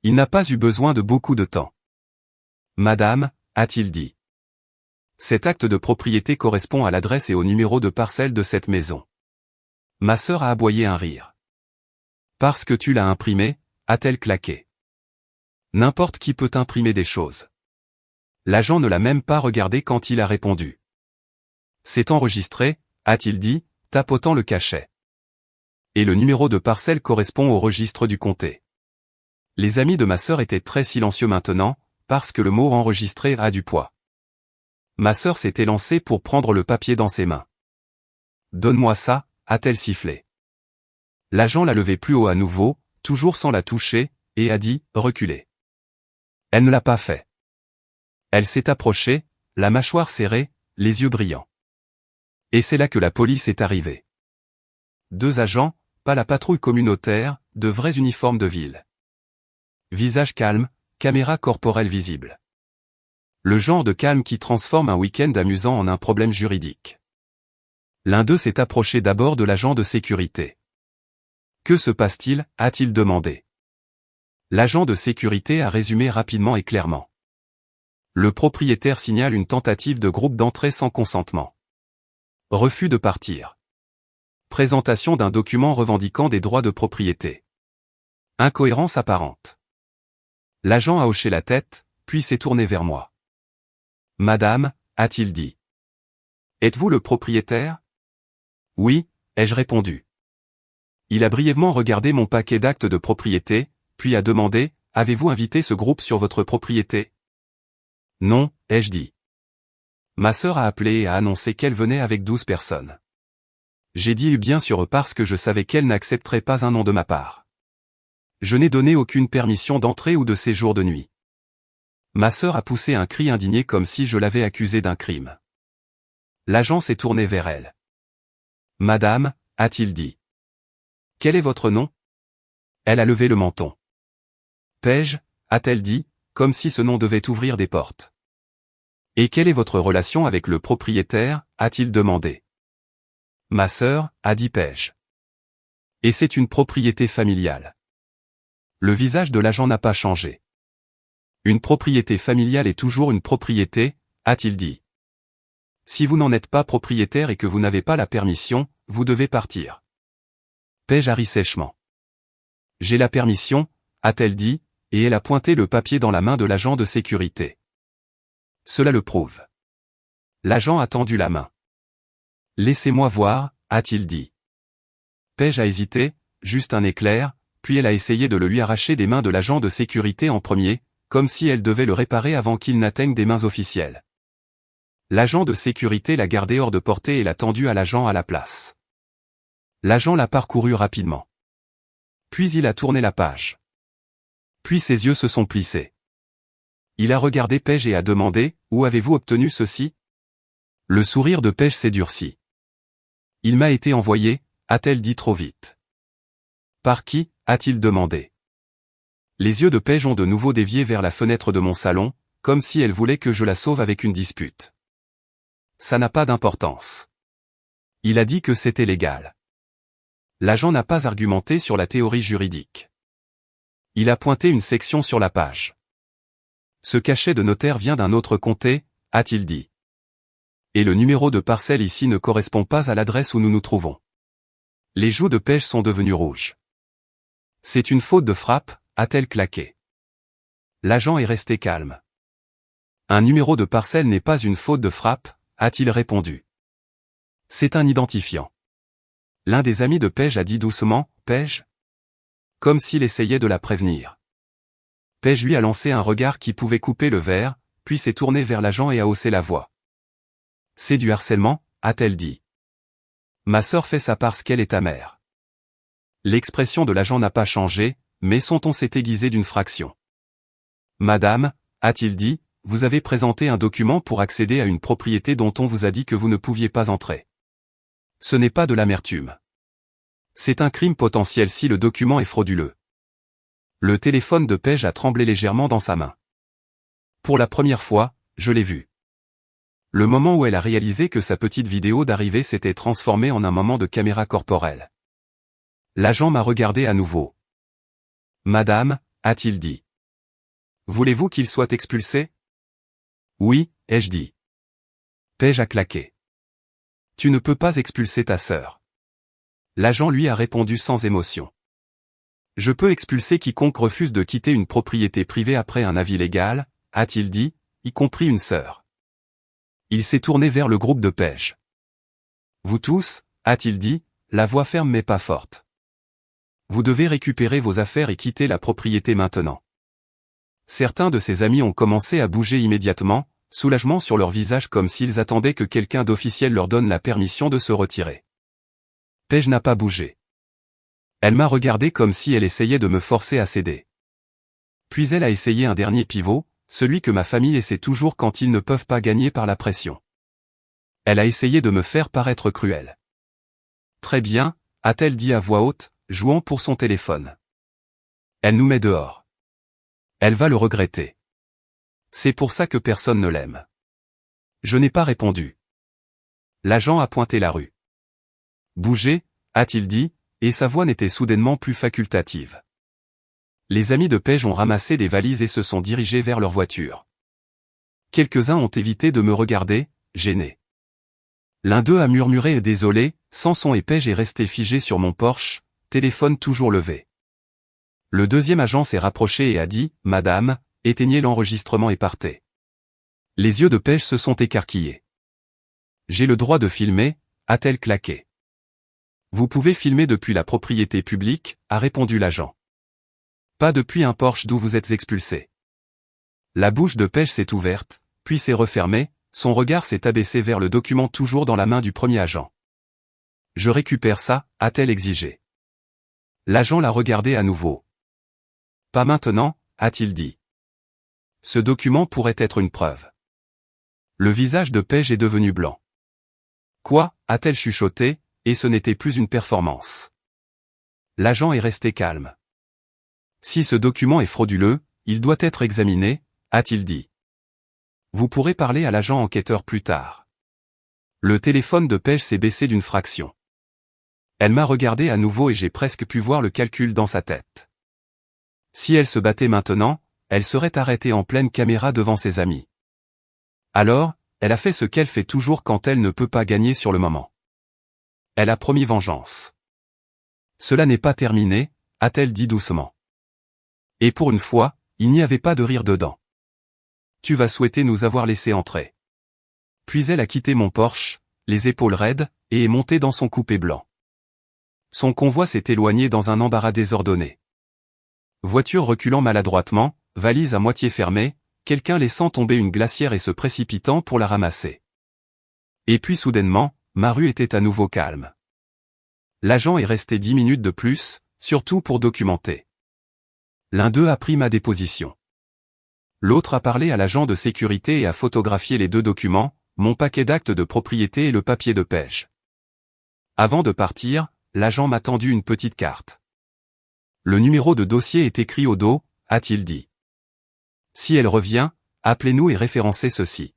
Il n'a pas eu besoin de beaucoup de temps. Madame, a-t-il dit. Cet acte de propriété correspond à l'adresse et au numéro de parcelle de cette maison. Ma sœur a aboyé un rire. Parce que tu l'as imprimé, a-t-elle claqué. N'importe qui peut imprimer des choses. L'agent ne l'a même pas regardé quand il a répondu. C'est enregistré, a-t-il dit, tapotant le cachet. Et le numéro de parcelle correspond au registre du comté. Les amis de ma sœur étaient très silencieux maintenant, parce que le mot enregistré a du poids. Ma sœur s'est élancée pour prendre le papier dans ses mains. Donne-moi ça, a-t-elle sifflé. L'agent l'a levée plus haut à nouveau, toujours sans la toucher, et a dit, reculez. Elle ne l'a pas fait. Elle s'est approchée, la mâchoire serrée, les yeux brillants. Et c'est là que la police est arrivée. 2 agents, pas la patrouille communautaire, de vrais uniformes de ville. Visage calme, caméra corporelle visible. Le genre de calme qui transforme un week-end amusant en un problème juridique. L'un d'eux s'est approché d'abord de l'agent de sécurité. Que se passe-t-il, a-t-il demandé. L'agent de sécurité a résumé rapidement et clairement. Le propriétaire signale une tentative de groupe d'entrée sans consentement. Refus de partir. Présentation d'un document revendiquant des droits de propriété. Incohérence apparente. L'agent a hoché la tête, puis s'est tourné vers moi. Madame, a-t-il dit. Êtes-vous le propriétaire? Oui, ai-je répondu. Il a brièvement regardé mon paquet d'actes de propriété, puis a demandé, avez-vous invité ce groupe sur votre propriété? Non, ai-je dit. Ma sœur a appelé et a annoncé qu'elle venait avec 12 personnes. J'ai dit bien sûr parce que je savais qu'elle n'accepterait pas un nom de ma part. Je n'ai donné aucune permission d'entrée ou de séjour de nuit. Ma sœur a poussé un cri indigné comme si je l'avais accusée d'un crime. L'agent s'est tourné vers elle. Madame, a-t-il dit. Quel est votre nom? Elle a levé le menton. Paige, a-t-elle dit, comme si ce nom devait ouvrir des portes. Et quelle est votre relation avec le propriétaire, a-t-il demandé. Ma sœur, a dit Paige. Et c'est une propriété familiale. Le visage de l'agent n'a pas changé. Une propriété familiale est toujours une propriété, a-t-il dit. Si vous n'en êtes pas propriétaire et que vous n'avez pas la permission, vous devez partir. Paige a ri sèchement. J'ai la permission, a-t-elle dit, et elle a pointé le papier dans la main de l'agent de sécurité. Cela le prouve. L'agent a tendu la main. Laissez-moi voir, a-t-il dit. Paige a hésité, juste un éclair, puis elle a essayé de le lui arracher des mains de l'agent de sécurité en premier, comme si elle devait le réparer avant qu'il n'atteigne des mains officielles. L'agent de sécurité l'a gardé hors de portée et l'a tendu à l'agent à la place. L'agent l'a parcouru rapidement. Puis il a tourné la page. Puis ses yeux se sont plissés. Il a regardé Paige et a demandé, où avez-vous obtenu ceci? Le sourire de Paige s'est durci. Il m'a été envoyé, a-t-elle dit trop vite. Par qui, a-t-il demandé. Les yeux de Paige ont de nouveau dévié vers la fenêtre de mon salon, comme si elle voulait que je la sauve avec une dispute. Ça n'a pas d'importance. Il a dit que c'était légal. L'agent n'a pas argumenté sur la théorie juridique. Il a pointé une section sur la page. Ce cachet de notaire vient d'un autre comté, a-t-il dit. Et le numéro de parcelle ici ne correspond pas à l'adresse où nous nous trouvons. Les joues de Paige sont devenues rouges. C'est une faute de frappe, a-t-elle claqué. L'agent est resté calme. Un numéro de parcelle n'est pas une faute de frappe, a-t-il répondu. C'est un identifiant. L'un des amis de Paige a dit doucement, Paige? Comme s'il essayait de la prévenir. Paige lui a lancé un regard qui pouvait couper le verre, puis s'est tourné vers l'agent et a haussé la voix. C'est du harcèlement, a-t-elle dit. Ma sœur fait ça parce qu'elle est ta mère. L'expression de l'agent n'a pas changé, mais son ton s'est aiguisé d'une fraction. Madame, a-t-il dit, vous avez présenté un document pour accéder à une propriété dont on vous a dit que vous ne pouviez pas entrer. Ce n'est pas de l'amertume. C'est un crime potentiel si le document est frauduleux. Le téléphone de Paige a tremblé légèrement dans sa main. Pour la première fois, je l'ai vu. Le moment où elle a réalisé que sa petite vidéo d'arrivée s'était transformée en un moment de caméra corporelle. L'agent m'a regardé à nouveau. Madame, a-t-il dit. Voulez-vous qu'il soit expulsé? Oui, ai-je dit. Paige a claqué. Tu ne peux pas expulser ta sœur. L'agent lui a répondu sans émotion. Je peux expulser quiconque refuse de quitter une propriété privée après un avis légal, a-t-il dit, y compris une sœur. Il s'est tourné vers le groupe de Paige. Vous tous, a-t-il dit, la voix ferme mais pas forte. Vous devez récupérer vos affaires et quitter la propriété maintenant. Certains de ses amis ont commencé à bouger immédiatement, soulagement sur leur visage comme s'ils attendaient que quelqu'un d'officiel leur donne la permission de se retirer. Paige n'a pas bougé. Elle m'a regardé comme si elle essayait de me forcer à céder. Puis elle a essayé un dernier pivot, celui que ma famille essaie toujours quand ils ne peuvent pas gagner par la pression. Elle a essayé de me faire paraître cruelle. Très bien, a-t-elle dit à voix haute, jouant pour son téléphone. Elle nous met dehors. Elle va le regretter. C'est pour ça que personne ne l'aime. Je n'ai pas répondu. L'agent a pointé la rue. Bougez, a-t-il dit, et sa voix n'était soudainement plus facultative. Les amis de Paige ont ramassé des valises et se sont dirigés vers leur voiture. Quelques-uns ont évité de me regarder, gênés. L'un d'eux a murmuré « Désolé », Samson et Paige est resté figé sur mon Porsche, téléphone toujours levé. Le deuxième agent s'est rapproché et a dit « Madame, éteignez l'enregistrement et partez ». Les yeux de Paige se sont écarquillés. « J'ai le droit de filmer », a-t-elle claqué. « Vous pouvez filmer depuis la propriété publique », a répondu l'agent. « Pas depuis un Porsche d'où vous êtes expulsé. » La bouche de Paige s'est ouverte, puis s'est refermée, son regard s'est abaissé vers le document toujours dans la main du premier agent. « Je récupère ça », a-t-elle exigé. L'agent l'a regardé à nouveau. « Pas maintenant », a-t-il dit. « Ce document pourrait être une preuve. » Le visage de Paige est devenu blanc. « Quoi » a-t-elle chuchoté, et ce n'était plus une performance. L'agent est resté calme. « Si ce document est frauduleux, il doit être examiné », a-t-il dit. Vous pourrez parler à l'agent enquêteur plus tard. Le téléphone de Paige s'est baissé d'une fraction. Elle m'a regardé à nouveau et j'ai presque pu voir le calcul dans sa tête. Si elle se battait maintenant, elle serait arrêtée en pleine caméra devant ses amis. Alors, elle a fait ce qu'elle fait toujours quand elle ne peut pas gagner sur le moment. Elle a promis vengeance. Cela n'est pas terminé, a-t-elle dit doucement. Et pour une fois, il n'y avait pas de rire dedans. Tu vas souhaiter nous avoir laissé entrer. Puis elle a quitté mon Porsche, les épaules raides, et est montée dans son coupé blanc. Son convoi s'est éloigné dans un embarras désordonné. Voiture reculant maladroitement, valise à moitié fermée, quelqu'un laissant tomber une glacière et se précipitant pour la ramasser. Et puis soudainement, ma rue était à nouveau calme. L'agent est resté 10 minutes de plus, surtout pour documenter. L'un d'eux a pris ma déposition. L'autre a parlé à l'agent de sécurité et a photographié les deux documents, mon paquet d'actes de propriété et le papier de Paige. Avant de partir, l'agent m'a tendu une petite carte. Le numéro de dossier est écrit au dos, a-t-il dit. Si elle revient, appelez-nous et référencez ceci.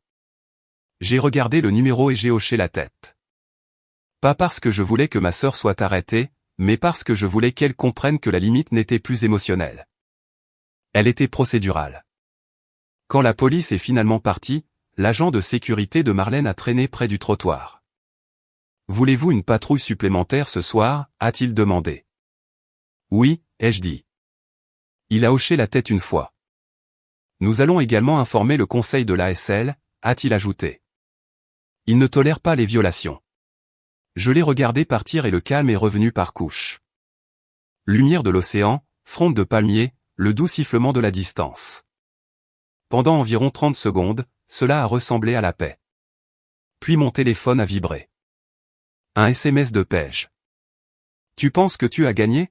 J'ai regardé le numéro et j'ai hoché la tête. Pas parce que je voulais que ma sœur soit arrêtée, mais parce que je voulais qu'elle comprenne que la limite n'était plus émotionnelle. Elle était procédurale. Quand la police est finalement partie, l'agent de sécurité de Marlène a traîné près du trottoir. « Voulez-vous une patrouille supplémentaire ce soir » a-t-il demandé. « Oui » ai-je dit. Il a hoché la tête une fois. « Nous allons également informer le conseil de l'ASL » a-t-il ajouté. « Il ne tolère pas les violations. » Je l'ai regardé partir et le calme est revenu par couches. Lumière de l'océan, fronde de palmiers, le doux sifflement de la distance. Pendant environ 30 secondes, cela a ressemblé à la paix. Puis mon téléphone a vibré. Un SMS de Paige. Tu penses que tu as gagné?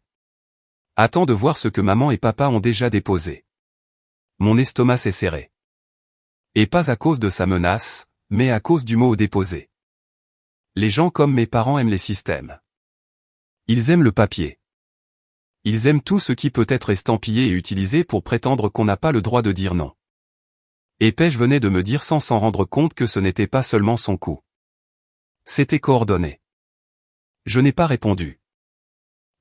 Attends de voir ce que maman et papa ont déjà déposé. Mon estomac s'est serré. Et pas à cause de sa menace, mais à cause du mot déposé. Les gens comme mes parents aiment les systèmes. Ils aiment le papier. Ils aiment tout ce qui peut être estampillé et utilisé pour prétendre qu'on n'a pas le droit de dire non. Et Paige venait de me dire sans s'en rendre compte que ce n'était pas seulement son coup. C'était coordonné. Je n'ai pas répondu.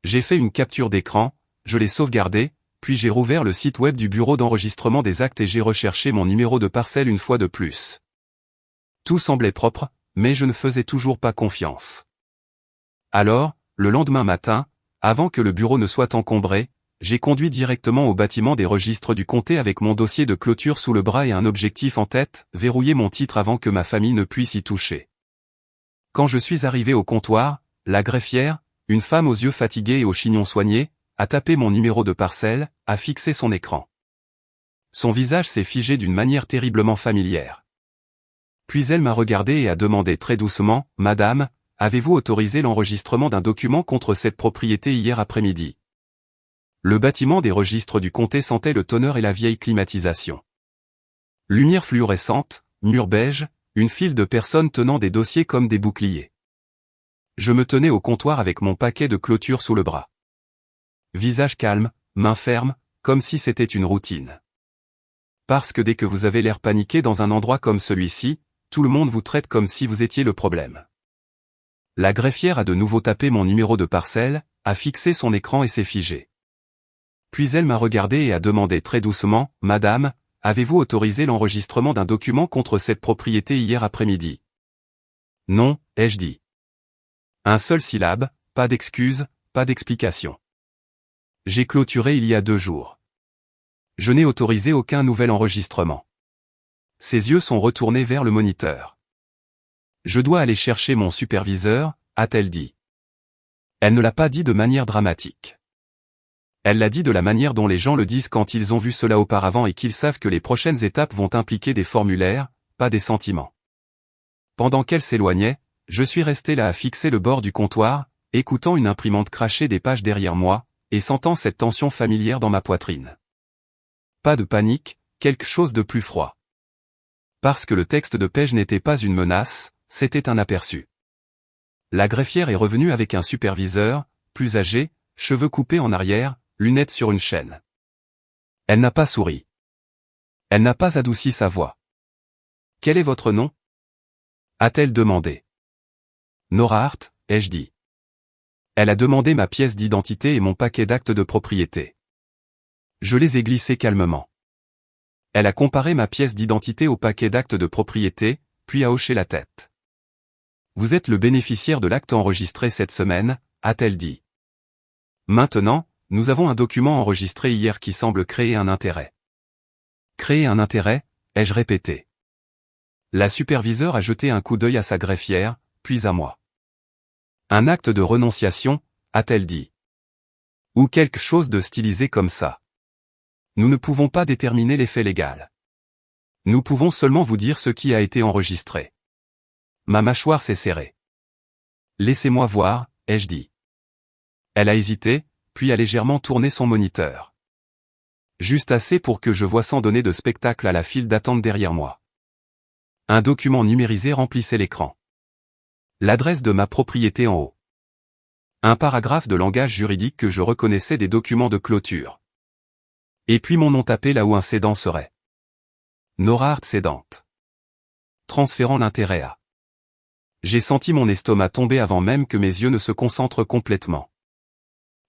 J'ai fait une capture d'écran, je l'ai sauvegardée, puis j'ai rouvert le site web du bureau d'enregistrement des actes et j'ai recherché mon numéro de parcelle une fois de plus. Tout semblait propre, mais je ne faisais toujours pas confiance. Alors, le lendemain matin, avant que le bureau ne soit encombré, j'ai conduit directement au bâtiment des registres du comté avec mon dossier de clôture sous le bras et un objectif en tête, verrouiller mon titre avant que ma famille ne puisse y toucher. Quand je suis arrivé au comptoir, la greffière, une femme aux yeux fatigués et au chignon soigné, a tapé mon numéro de parcelle, a fixé son écran. Son visage s'est figé d'une manière terriblement familière. Puis elle m'a regardé et a demandé très doucement, « Madame, avez-vous autorisé l'enregistrement d'un document contre cette propriété hier après-midi? Le bâtiment des registres du comté sentait le tonneur et la vieille climatisation. Lumière fluorescente, mur beige, une file de personnes tenant des dossiers comme des boucliers. Je me tenais au comptoir avec mon paquet de clôture sous le bras. Visage calme, main ferme, comme si c'était une routine. Parce que dès que vous avez l'air paniqué dans un endroit comme celui-ci, tout le monde vous traite comme si vous étiez le problème. La greffière a de nouveau tapé mon numéro de parcelle, a fixé son écran et s'est figée. Puis elle m'a regardé et a demandé très doucement, « Madame, avez-vous autorisé l'enregistrement d'un document contre cette propriété hier après-midi » ? « Non, ai-je dit. » Un seul syllabe, pas d'excuse, pas d'explication. J'ai clôturé il y a 2 jours. Je n'ai autorisé aucun nouvel enregistrement. Ses yeux sont retournés vers le moniteur. Je dois aller chercher mon superviseur, a-t-elle dit. Elle ne l'a pas dit de manière dramatique. Elle l'a dit de la manière dont les gens le disent quand ils ont vu cela auparavant et qu'ils savent que les prochaines étapes vont impliquer des formulaires, pas des sentiments. Pendant qu'elle s'éloignait, je suis resté là à fixer le bord du comptoir, écoutant une imprimante cracher des pages derrière moi, et sentant cette tension familière dans ma poitrine. Pas de panique, quelque chose de plus froid. Parce que le texte de Page n'était pas une menace, c'était un aperçu. La greffière est revenue avec un superviseur, plus âgé, cheveux coupés en arrière, lunettes sur une chaîne. Elle n'a pas souri. Elle n'a pas adouci sa voix. « Quel est votre nom » a-t-elle demandé. « Nora Hart, ai-je dit. » Elle a demandé ma pièce d'identité et mon paquet d'actes de propriété. Je les ai glissés calmement. Elle a comparé ma pièce d'identité au paquet d'actes de propriété, puis a hoché la tête. « Vous êtes le bénéficiaire de l'acte enregistré cette semaine, a-t-elle dit. Maintenant, nous avons un document enregistré hier qui semble créer un intérêt. Créer un intérêt, ai-je répété. La superviseure a jeté un coup d'œil à sa greffière, puis à moi. Un acte de renonciation, a-t-elle dit. Ou quelque chose de stylisé comme ça. Nous ne pouvons pas déterminer l'effet légal. Nous pouvons seulement vous dire ce qui a été enregistré. Ma mâchoire s'est serrée. Laissez-moi voir, ai-je dit. Elle a hésité, puis a légèrement tourné son moniteur. Juste assez pour que je voie sans donner de spectacle à la file d'attente derrière moi. Un document numérisé remplissait l'écran. L'adresse de ma propriété en haut. Un paragraphe de langage juridique que je reconnaissais des documents de clôture. Et puis mon nom tapé là où un cédant serait. Nora Hart cédante. Transférant l'intérêt à. J'ai senti mon estomac tomber avant même que mes yeux ne se concentrent complètement.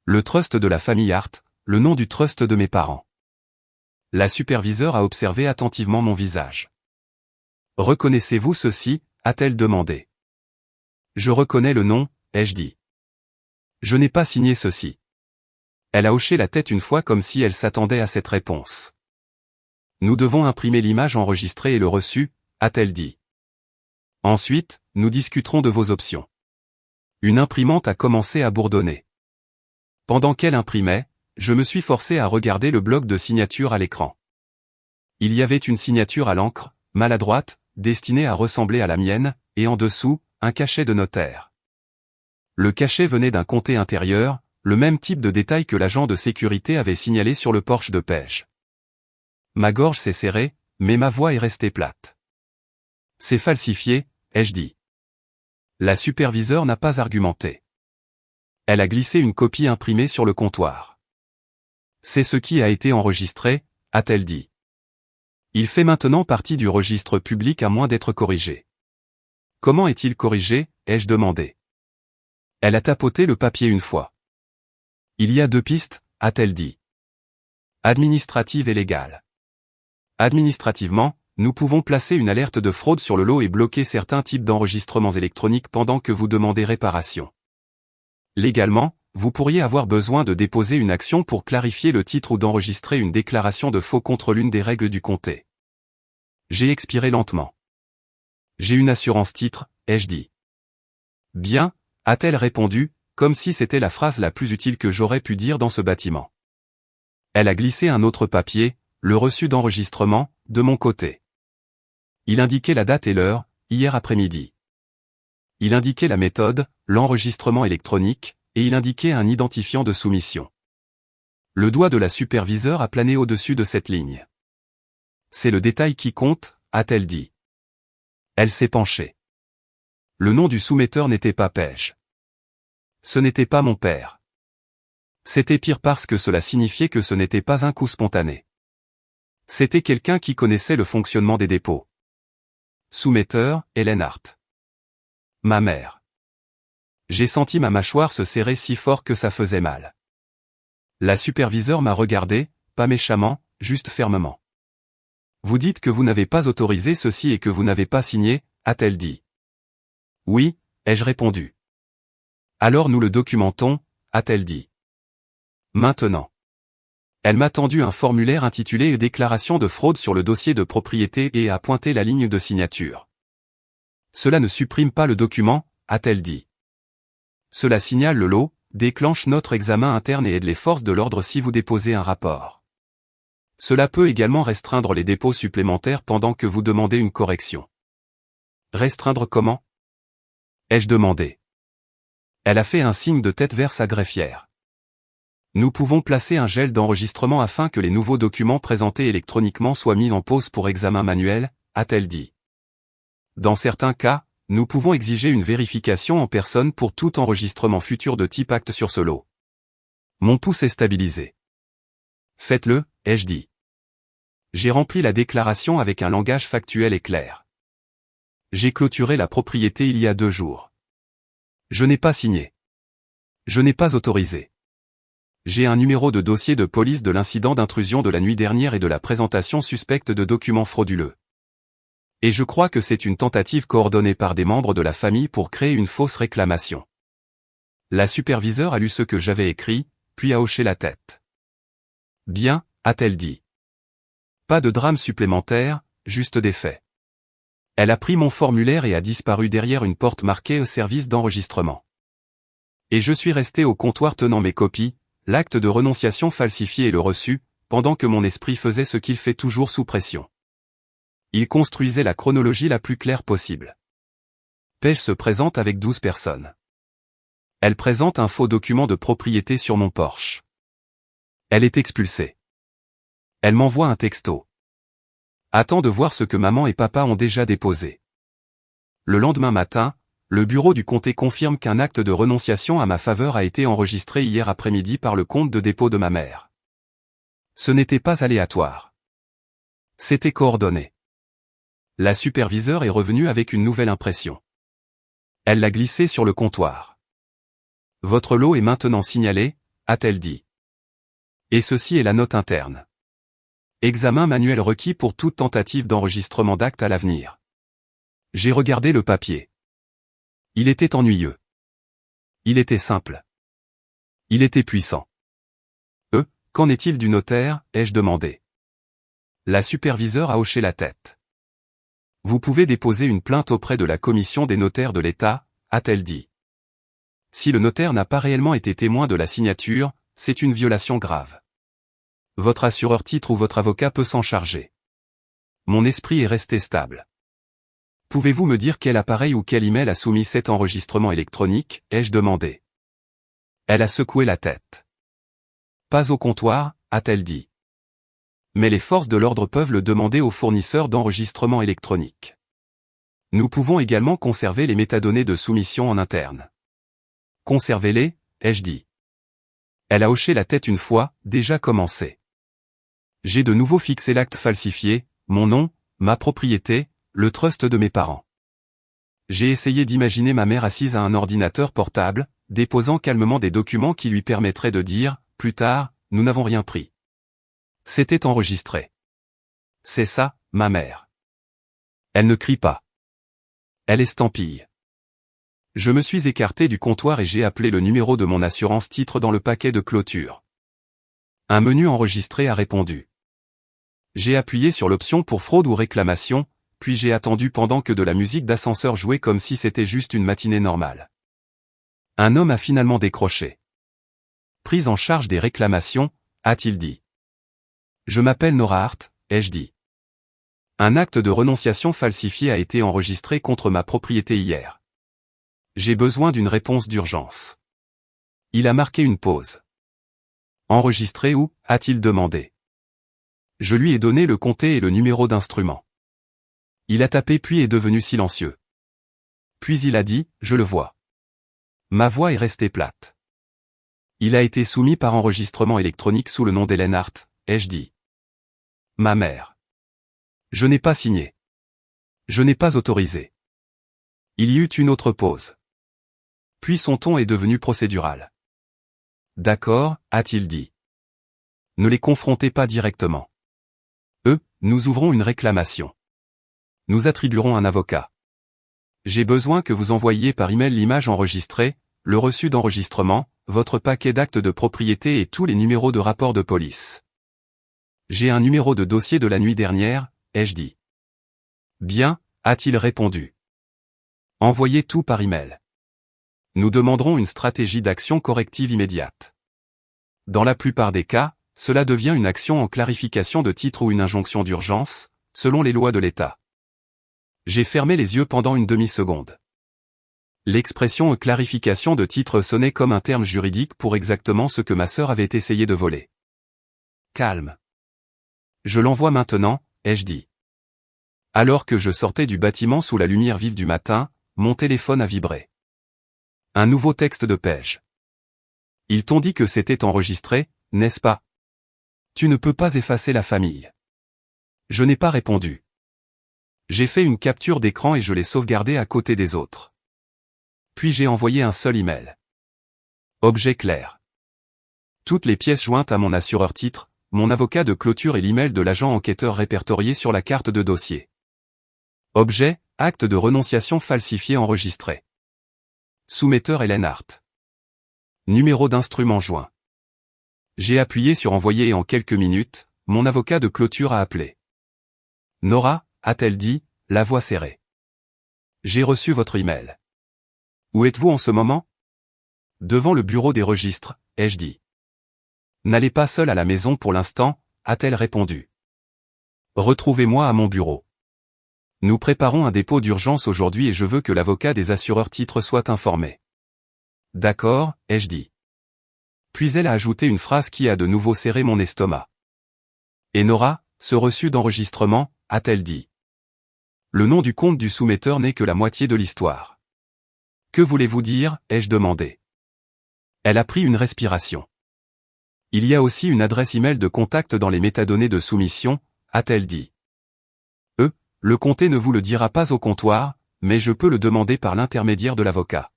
Le trust de la famille Hart, le nom du trust de mes parents. La superviseure a observé attentivement mon visage. « Reconnaissez-vous ceci » a-t-elle demandé. « Je reconnais le nom » ai-je dit. « Je n'ai pas signé ceci. » Elle a hoché la tête une fois comme si elle s'attendait à cette réponse. « Nous devons imprimer l'image enregistrée et le reçu » a-t-elle dit. « Ensuite, nous discuterons de vos options. » Une imprimante a commencé à bourdonner. Pendant qu'elle imprimait, je me suis forcé à regarder le bloc de signature à l'écran. Il y avait une signature à l'encre, maladroite, destinée à ressembler à la mienne, et en dessous, un cachet de notaire. Le cachet venait d'un comté intérieur, le même type de détail que l'agent de sécurité avait signalé sur le porche de Page. Ma gorge s'est serrée, mais ma voix est restée plate. C'est falsifié, ai-je dit. La superviseure n'a pas argumenté. Elle a glissé une copie imprimée sur le comptoir. C'est ce qui a été enregistré, a-t-elle dit. Il fait maintenant partie du registre public à moins d'être corrigé. Comment est-il corrigé, ai-je demandé. Elle a tapoté le papier une fois. Il y a 2 pistes, a-t-elle dit. Administrative et légale. Administrativement, nous pouvons placer une alerte de fraude sur le lot et bloquer certains types d'enregistrements électroniques pendant que vous demandez réparation. Légalement, vous pourriez avoir besoin de déposer une action pour clarifier le titre ou d'enregistrer une déclaration de faux contre l'une des règles du comté. J'ai expiré lentement. J'ai une assurance titre, ai-je dit. Bien, a-t-elle répondu, comme si c'était la phrase la plus utile que j'aurais pu dire dans ce bâtiment. Elle a glissé un autre papier, le reçu d'enregistrement, de mon côté. Il indiquait la date et l'heure, hier après-midi. Il indiquait la méthode, l'enregistrement électronique, et il indiquait un identifiant de soumission. Le doigt de la superviseure a plané au-dessus de cette ligne. C'est le détail qui compte, a-t-elle dit. Elle s'est penchée. Le nom du soumetteur n'était pas Page. Ce n'était pas mon père. C'était pire parce que cela signifiait que ce n'était pas un coup spontané. C'était quelqu'un qui connaissait le fonctionnement des dépôts. Soumetteur, Hélène Hart. Ma mère. J'ai senti ma mâchoire se serrer si fort que ça faisait mal. La superviseure m'a regardé, pas méchamment, juste fermement. Vous dites que vous n'avez pas autorisé ceci et que vous n'avez pas signé, a-t-elle dit. Oui, ai-je répondu. Alors nous le documentons, a-t-elle dit. Maintenant. Elle m'a tendu un formulaire intitulé « Déclaration de fraude sur le dossier de propriété » et a pointé la ligne de signature. Cela ne supprime pas le document, a-t-elle dit. Cela signale le lot, déclenche notre examen interne et aide les forces de l'ordre si vous déposez un rapport. Cela peut également restreindre les dépôts supplémentaires pendant que vous demandez une correction. Restreindre comment? Ai-je demandé. Elle a fait un signe de tête vers sa greffière. Nous pouvons placer un gel d'enregistrement afin que les nouveaux documents présentés électroniquement soient mis en pause pour examen manuel, a-t-elle dit. Dans certains cas, nous pouvons exiger une vérification en personne pour tout enregistrement futur de type acte sur ce lot. Mon pouce est stabilisé. Faites-le, ai-je dit. J'ai rempli la déclaration avec un langage factuel et clair. J'ai clôturé la propriété il y a 2 jours. Je n'ai pas signé. Je n'ai pas autorisé. J'ai un numéro de dossier de police de l'incident d'intrusion de la nuit dernière et de la présentation suspecte de documents frauduleux. Et je crois que c'est une tentative coordonnée par des membres de la famille pour créer une fausse réclamation. La superviseure a lu ce que j'avais écrit, puis a hoché la tête. Bien, a-t-elle dit. Pas de drame supplémentaire, juste des faits. Elle a pris mon formulaire et a disparu derrière une porte marquée « Service d'enregistrement ». Et je suis resté au comptoir tenant mes copies, l'acte de renonciation falsifié et le reçu, pendant que mon esprit faisait ce qu'il fait toujours sous pression. Il construisait la chronologie la plus claire possible. Page se présente avec 12 personnes. Elle présente un faux document de propriété sur mon Porsche. Elle est expulsée. Elle m'envoie un texto. Attends de voir ce que maman et papa ont déjà déposé. Le lendemain matin, le bureau du comté confirme qu'un acte de renonciation à ma faveur a été enregistré hier après-midi par le compte de dépôt de ma mère. Ce n'était pas aléatoire. C'était coordonné. La superviseure est revenue avec une nouvelle impression. Elle l'a glissée sur le comptoir. Votre lot est maintenant signalé, a-t-elle dit. Et ceci est la note interne. Examen manuel requis pour toute tentative d'enregistrement d'acte à l'avenir. J'ai regardé le papier. Il était ennuyeux. Il était simple. Il était puissant. Qu'en est-il du notaire, ai-je demandé. La superviseure a hoché la tête. Vous pouvez déposer une plainte auprès de la commission des notaires de l'État, a-t-elle dit. Si le notaire n'a pas réellement été témoin de la signature, c'est une violation grave. Votre assureur titre ou votre avocat peut s'en charger. Mon esprit est resté stable. Pouvez-vous me dire quel appareil ou quel email a soumis cet enregistrement électronique, ai-je demandé. Elle a secoué la tête. Pas au comptoir, a-t-elle dit. Mais les forces de l'ordre peuvent le demander aux fournisseurs d'enregistrement électronique. Nous pouvons également conserver les métadonnées de soumission en interne. Conservez-les, ai-je dit. Elle a hoché la tête une fois, déjà commencé. J'ai de nouveau fixé l'acte falsifié, mon nom, ma propriété, le trust de mes parents. J'ai essayé d'imaginer ma mère assise à un ordinateur portable, déposant calmement des documents qui lui permettraient de dire, plus tard, nous n'avons rien pris. C'était enregistré. C'est ça, ma mère. Elle ne crie pas. Elle estampille. Je me suis écarté du comptoir et j'ai appelé le numéro de mon assurance titre dans le paquet de clôture. Un menu enregistré a répondu. J'ai appuyé sur l'option pour fraude ou réclamation, puis j'ai attendu pendant que de la musique d'ascenseur jouait comme si c'était juste une matinée normale. Un homme a finalement décroché. Prise en charge des réclamations, a-t-il dit. Je m'appelle Nora Hart, ai-je dit. Un acte de renonciation falsifié a été enregistré contre ma propriété hier. J'ai besoin d'une réponse d'urgence. Il a marqué une pause. Enregistré où, a-t-il demandé. Je lui ai donné le comté et le numéro d'instrument. Il a tapé puis est devenu silencieux. Puis il a dit, je le vois. Ma voix est restée plate. Il a été soumis par enregistrement électronique sous le nom d'Hélène Hart, ai-je dit. Ma mère. Je n'ai pas signé. Je n'ai pas autorisé. Il y eut une autre pause. Puis son ton est devenu procédural. D'accord, a-t-il dit. Ne les confrontez pas directement. Nous ouvrons une réclamation. Nous attribuerons un avocat. J'ai besoin que vous envoyiez par email l'image enregistrée, le reçu d'enregistrement, votre paquet d'actes de propriété et tous les numéros de rapport de police. J'ai un numéro de dossier de la nuit dernière, ai-je dit. Bien, a-t-il répondu. Envoyez tout par email. Nous demanderons une stratégie d'action corrective immédiate. Dans la plupart des cas, cela devient une action en clarification de titre ou une injonction d'urgence, selon les lois de l'État. J'ai fermé les yeux pendant une demi-seconde. L'expression clarification de titre sonnait comme un terme juridique pour exactement ce que ma sœur avait essayé de voler. Calme. Je l'envoie maintenant, ai-je dit. Alors que je sortais du bâtiment sous la lumière vive du matin, mon téléphone a vibré. Un nouveau texte de Paige. Ils t'ont dit que c'était enregistré, n'est-ce pas? Tu ne peux pas effacer la famille. Je n'ai pas répondu. J'ai fait une capture d'écran et je l'ai sauvegardée à côté des autres. Puis j'ai envoyé un seul email. Objet clair. Toutes les pièces jointes à mon assureur titre, mon avocat de clôture et l'email de l'agent enquêteur répertorié sur la carte de dossier. Objet, acte de renonciation falsifié enregistré. Soumetteur Hélène Hart. Numéro d'instrument joint. J'ai appuyé sur envoyer et en quelques minutes, mon avocat de clôture a appelé. Nora, a-t-elle dit, la voix serrée. J'ai reçu votre email. Où êtes-vous en ce moment? Devant le bureau des registres, ai-je dit. N'allez pas seul à la maison pour l'instant, a-t-elle répondu. Retrouvez-moi à mon bureau. Nous préparons un dépôt d'urgence aujourd'hui et je veux que l'avocat des assureurs titres soit informé. D'accord, ai-je dit. Puis elle a ajouté une phrase qui a de nouveau serré mon estomac. Et Nora, ce reçu d'enregistrement, a-t-elle dit. Le nom du compte du soumetteur n'est que la moitié de l'histoire. Que voulez-vous dire, ai-je demandé. Elle a pris une respiration. Il y a aussi une adresse email de contact dans les métadonnées de soumission, a-t-elle dit. Le comté ne vous le dira pas au comptoir, mais je peux le demander par l'intermédiaire de l'avocat.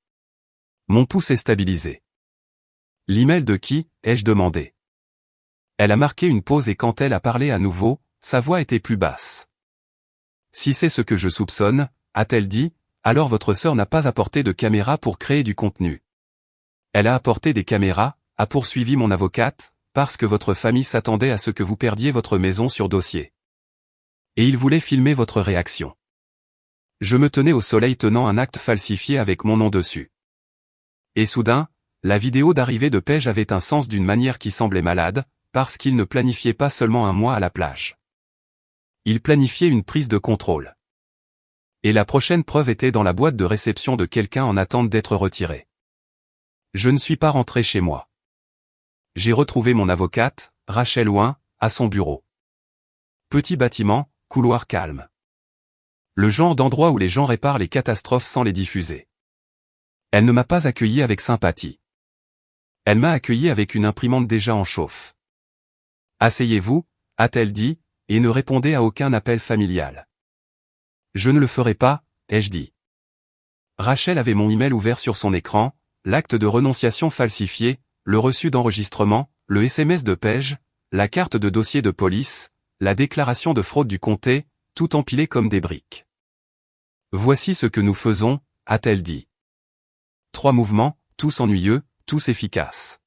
Mon pouce est stabilisé. L'email de qui, ai-je demandé. Elle a marqué une pause et quand elle a parlé à nouveau, sa voix était plus basse. Si c'est ce que je soupçonne, a-t-elle dit, alors votre sœur n'a pas apporté de caméra pour créer du contenu. Elle a apporté des caméras, a poursuivi mon avocate, parce que votre famille s'attendait à ce que vous perdiez votre maison sur dossier. Et il voulait filmer votre réaction. Je me tenais au soleil tenant un acte falsifié avec mon nom dessus. Et soudain, la vidéo d'arrivée de Paige avait un sens d'une manière qui semblait malade, parce qu'il ne planifiait pas seulement un mois à la plage. Il planifiait une prise de contrôle. Et la prochaine preuve était dans la boîte de réception de quelqu'un en attente d'être retiré. Je ne suis pas rentré chez moi. J'ai retrouvé mon avocate, Rachel Ouin, à son bureau. Petit bâtiment, couloir calme. Le genre d'endroit où les gens réparent les catastrophes sans les diffuser. Elle ne m'a pas accueilli avec sympathie. Elle m'a accueilli avec une imprimante déjà en chauffe. Asseyez-vous, a-t-elle dit, et ne répondez à aucun appel familial. Je ne le ferai pas, ai-je dit. Rachel avait mon email ouvert sur son écran, l'acte de renonciation falsifié, le reçu d'enregistrement, le SMS de Paige, la carte de dossier de police, la déclaration de fraude du comté, tout empilé comme des briques. Voici ce que nous faisons, a-t-elle dit. 3 mouvements, tous ennuyeux, tous efficaces.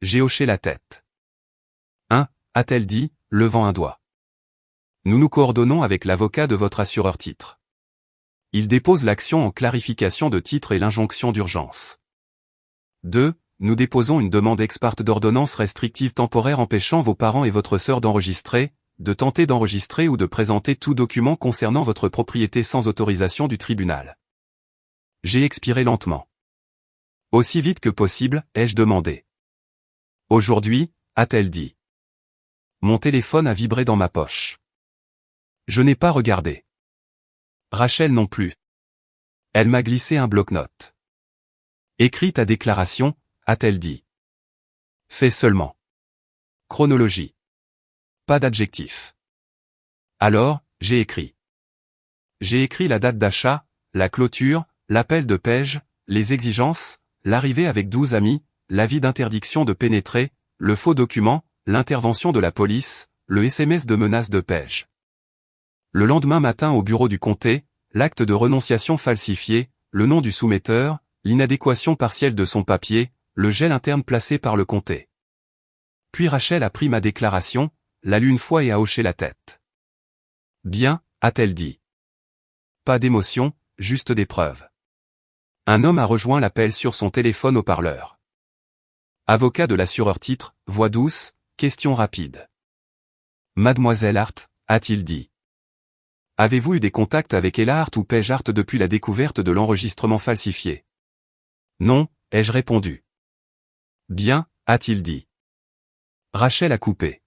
J'ai hoché la tête. 1, a-t-elle dit, levant un doigt. Nous nous coordonnons avec l'avocat de votre assureur titre. Il dépose l'action en clarification de titre et l'injonction d'urgence. 2, nous déposons une demande ex parte d'ordonnance restrictive temporaire empêchant vos parents et votre sœur d'enregistrer, de tenter d'enregistrer ou de présenter tout document concernant votre propriété sans autorisation du tribunal. J'ai expiré lentement. Aussi vite que possible, ai-je demandé. Aujourd'hui, a-t-elle dit. Mon téléphone a vibré dans ma poche. Je n'ai pas regardé. Rachel non plus. Elle m'a glissé un bloc-notes. Écris ta déclaration, a-t-elle dit. Fais seulement. Chronologie. Pas d'adjectif. Alors, j'ai écrit. J'ai écrit la date d'achat, la clôture, l'appel de Paige, les exigences, l'arrivée avec 12 amis, l'avis d'interdiction de pénétrer, le faux document, l'intervention de la police, le SMS de menace de Paige. Le lendemain matin au bureau du comté, l'acte de renonciation falsifié, le nom du soumetteur, l'inadéquation partielle de son papier, le gel interne placé par le comté. Puis Rachel a pris ma déclaration, l'a lue une fois et a hoché la tête. Bien, a-t-elle dit. Pas d'émotion, juste des preuves. Un homme a rejoint l'appel sur son téléphone haut-parleur. Avocat de l'assureur titre, voix douce, question rapide. Mademoiselle Hart, a-t-il dit. Avez-vous eu des contacts avec Ella Hart ou Paige Hart depuis la découverte de l'enregistrement falsifié? Non, ai-je répondu. Bien, a-t-il dit. Rachel a coupé.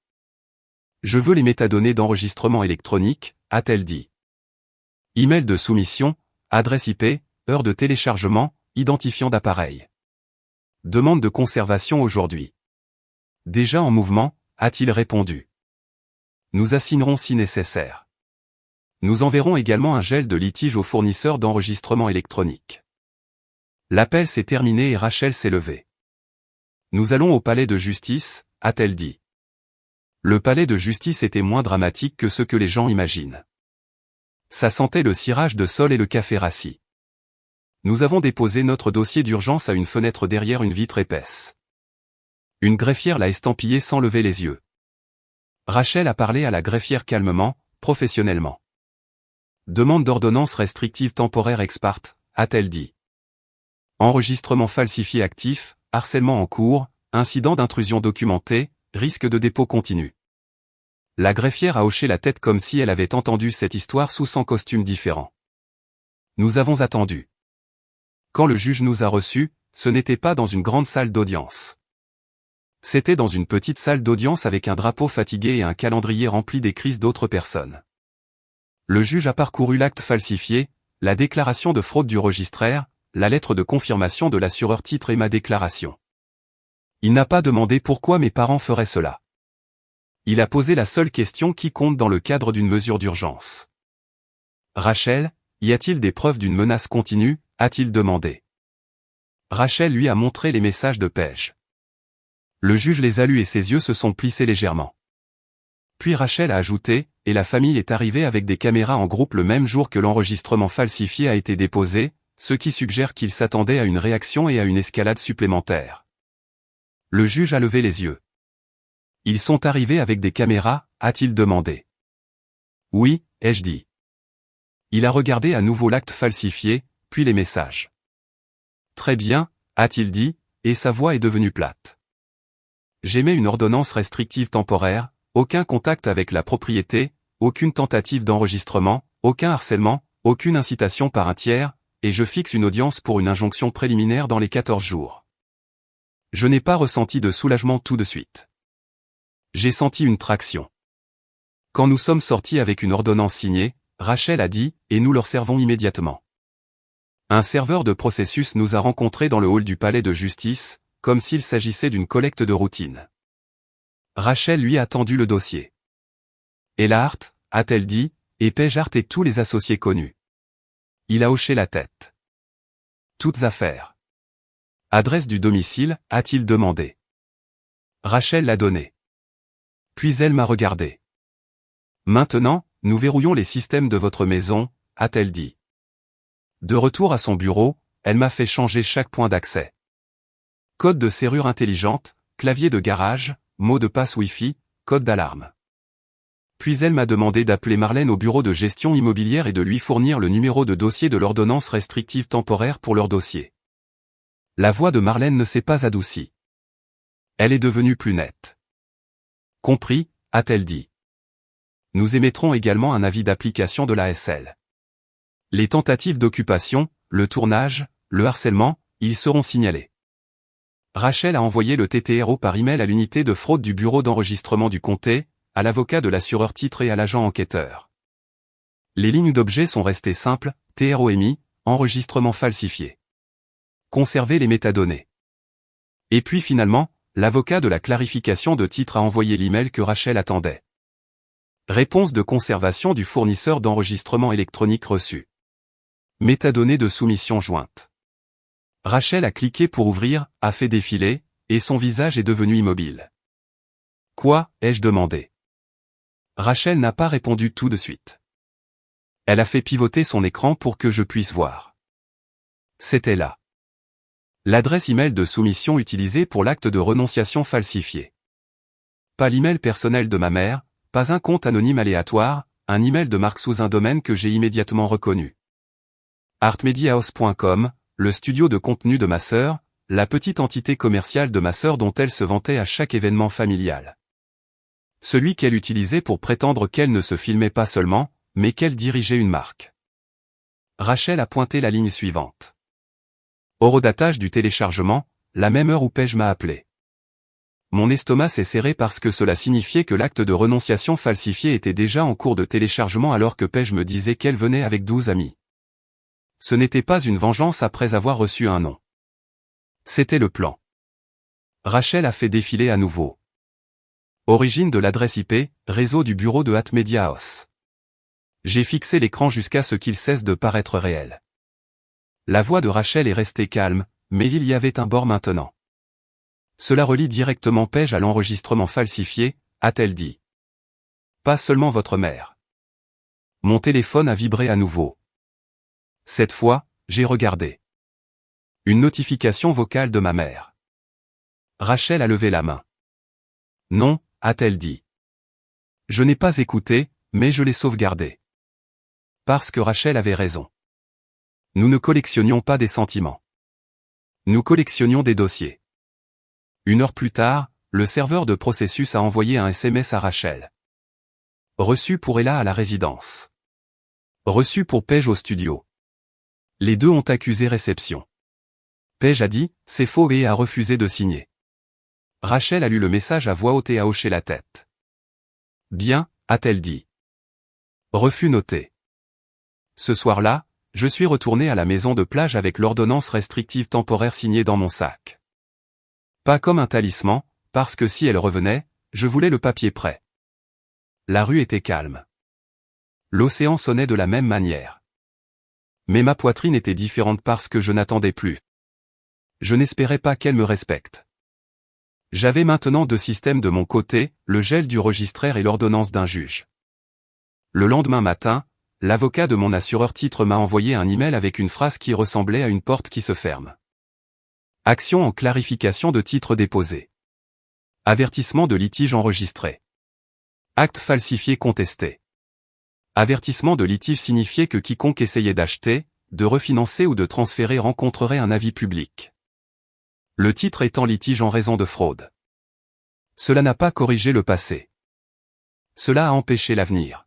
Je veux les métadonnées d'enregistrement électronique, a-t-elle dit. Email de soumission, adresse IP, heure de téléchargement, identifiant d'appareil. Demande de conservation aujourd'hui. Déjà en mouvement, a-t-il répondu. Nous assignerons si nécessaire. Nous enverrons également un gel de litige au fournisseur d'enregistrement électronique. L'appel s'est terminé et Rachel s'est levée. Nous allons au palais de justice, a-t-elle dit. Le palais de justice était moins dramatique que ce que les gens imaginent. Ça sentait le cirage de sol et le café rassis. Nous avons déposé notre dossier d'urgence à une fenêtre derrière une vitre épaisse. Une greffière l'a estampillé sans lever les yeux. Rachel a parlé à la greffière calmement, professionnellement. Demande d'ordonnance restrictive temporaire ex parte, a-t-elle dit. Enregistrement falsifié actif, harcèlement en cours, incident d'intrusion documenté, risque de dépôt continu. La greffière a hoché la tête comme si elle avait entendu cette histoire sous 100 costumes différents. Nous avons attendu. Quand le juge nous a reçus, ce n'était pas dans une grande salle d'audience. C'était dans une petite salle d'audience avec un drapeau fatigué et un calendrier rempli d'écrits d'autres personnes. Le juge a parcouru l'acte falsifié, la déclaration de fraude du registraire, la lettre de confirmation de l'assureur titre et ma déclaration. Il n'a pas demandé pourquoi mes parents feraient cela. Il a posé la seule question qui compte dans le cadre d'une mesure d'urgence. Rachel, y a-t-il des preuves d'une menace continue, a-t-il demandé. Rachel lui a montré les messages de Paige. Le juge les a lus et ses yeux se sont plissés légèrement. Puis Rachel a ajouté, et la famille est arrivée avec des caméras en groupe le même jour que l'enregistrement falsifié a été déposé, ce qui suggère qu'il s'attendait à une réaction et à une escalade supplémentaire. Le juge a levé les yeux. Ils sont arrivés avec des caméras, a-t-il demandé. Oui, ai-je dit. Il a regardé à nouveau l'acte falsifié, puis les messages. Très bien, a-t-il dit, et sa voix est devenue plate. J'émets une ordonnance restrictive temporaire, aucun contact avec la propriété, aucune tentative d'enregistrement, aucun harcèlement, aucune incitation par un tiers, et je fixe une audience pour une injonction préliminaire dans les 14 jours. Je n'ai pas ressenti de soulagement tout de suite. J'ai senti une traction. Quand nous sommes sortis avec une ordonnance signée, Rachel a dit, et nous leur servons immédiatement. Un serveur de processus nous a rencontrés dans le hall du palais de justice, comme s'il s'agissait d'une collecte de routine. Rachel lui a tendu le dossier. Ella Hart, a-t-elle dit, et Paige Hart et tous les associés connus. Il a hoché la tête. Toutes affaires. Adresse du domicile, a-t-il demandé. Rachel l'a donnée. Puis elle m'a regardé. Maintenant, nous verrouillons les systèmes de votre maison, a-t-elle dit. De retour à son bureau, elle m'a fait changer chaque point d'accès. Code de serrure intelligente, clavier de garage, mot de passe Wi-Fi, code d'alarme. Puis elle m'a demandé d'appeler Marlène au bureau de gestion immobilière et de lui fournir le numéro de dossier de l'ordonnance restrictive temporaire pour leur dossier. La voix de Marlène ne s'est pas adoucie. Elle est devenue plus nette. Compris, a-t-elle dit. Nous émettrons également un avis d'application de l'ASL. Les tentatives d'occupation, le tournage, le harcèlement, ils seront signalés. Rachel a envoyé le TTRO par email à l'unité de fraude du bureau d'enregistrement du comté, à l'avocat de l'assureur titre et à l'agent enquêteur. Les lignes d'objet sont restées simples, TRO émis, enregistrement falsifié. Conserver les métadonnées. Et puis finalement, l'avocat de la clarification de titre a envoyé l'email que Rachel attendait. Réponse de conservation du fournisseur d'enregistrement électronique reçu. Métadonnées de soumission jointe. Rachel a cliqué pour ouvrir, a fait défiler, et son visage est devenu immobile. Quoi, ai-je demandé. Rachel n'a pas répondu tout de suite. Elle a fait pivoter son écran pour que je puisse voir. C'était là. L'adresse email de soumission utilisée pour l'acte de renonciation falsifié. Pas l'email personnel de ma mère, pas un compte anonyme aléatoire, un email de marque sous un domaine que j'ai immédiatement reconnu. artmediahouse.com, le studio de contenu de ma sœur, la petite entité commerciale de ma sœur dont elle se vantait à chaque événement familial. Celui qu'elle utilisait pour prétendre qu'elle ne se filmait pas seulement, mais qu'elle dirigeait une marque. Rachel a pointé la ligne suivante. Horodatage du téléchargement, la même heure où Paige m'a appelé. Mon estomac s'est serré parce que cela signifiait que l'acte de renonciation falsifié était déjà en cours de téléchargement alors que Paige me disait qu'elle venait avec 12 amis. Ce n'était pas une vengeance après avoir reçu un nom. C'était le plan. Rachel a fait défiler à nouveau. Origine de l'adresse IP, réseau du bureau de @mediahouse. J'ai fixé l'écran jusqu'à ce qu'il cesse de paraître réel. La voix de Rachel est restée calme, mais il y avait un bord maintenant. Cela relie directement Paige à l'enregistrement falsifié, a-t-elle dit. Pas seulement votre mère. Mon téléphone a vibré à nouveau. Cette fois, j'ai regardé. Une notification vocale de ma mère. Rachel a levé la main. Non, a-t-elle dit. Je n'ai pas écouté, mais je l'ai sauvegardé. Parce que Rachel avait raison. Nous ne collectionnions pas des sentiments. Nous collectionnions des dossiers. 1 heure plus tard, le serveur de processus a envoyé un SMS à Rachel. Reçu pour Ella à la résidence. Reçu pour Paige au studio. Les deux ont accusé réception. Paige a dit, c'est faux et a refusé de signer. Rachel a lu le message à voix haute et a hoché la tête. Bien, a-t-elle dit. Refus noté. Ce soir-là, je suis retourné à la maison de plage avec l'ordonnance restrictive temporaire signée dans mon sac. Pas comme un talisman, parce que si elle revenait, je voulais le papier prêt. La rue était calme. L'océan sonnait de la même manière. Mais ma poitrine était différente parce que je n'attendais plus. Je n'espérais pas qu'elle me respecte. J'avais maintenant 2 systèmes de mon côté, le gel du registraire et l'ordonnance d'un juge. Le lendemain matin, l'avocat de mon assureur titre m'a envoyé un email avec une phrase qui ressemblait à une porte qui se ferme. Action en clarification de titre déposé. Avertissement de litige enregistré. Acte falsifié contesté. Avertissement de litige signifiait que quiconque essayait d'acheter, de refinancer ou de transférer rencontrerait un avis public. Le titre est en litige en raison de fraude. Cela n'a pas corrigé le passé. Cela a empêché l'avenir.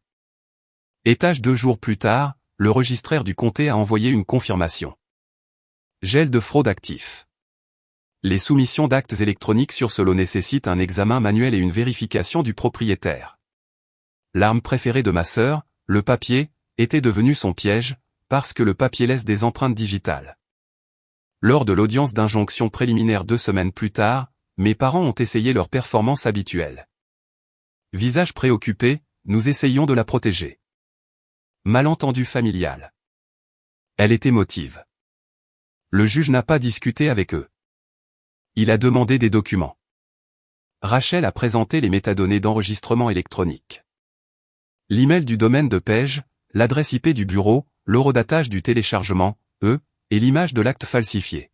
Étage 2 jours plus tard, le registraire du comté a envoyé une confirmation. Gel de fraude actif. Les soumissions d'actes électroniques sur ce lot nécessitent un examen manuel et une vérification du propriétaire. L'arme préférée de ma sœur, le papier, était devenu son piège, parce que le papier laisse des empreintes digitales. Lors de l'audience d'injonction préliminaire 2 semaines plus tard, mes parents ont essayé leur performance habituelle. Visage préoccupé, nous essayions de la protéger. Malentendu familial. Elle est émotive. Le juge n'a pas discuté avec eux. Il a demandé des documents. Rachel a présenté les métadonnées d'enregistrement électronique. L'email du domaine de Paige, l'adresse IP du bureau, l'horodatage du téléchargement, et l'image de l'acte falsifié.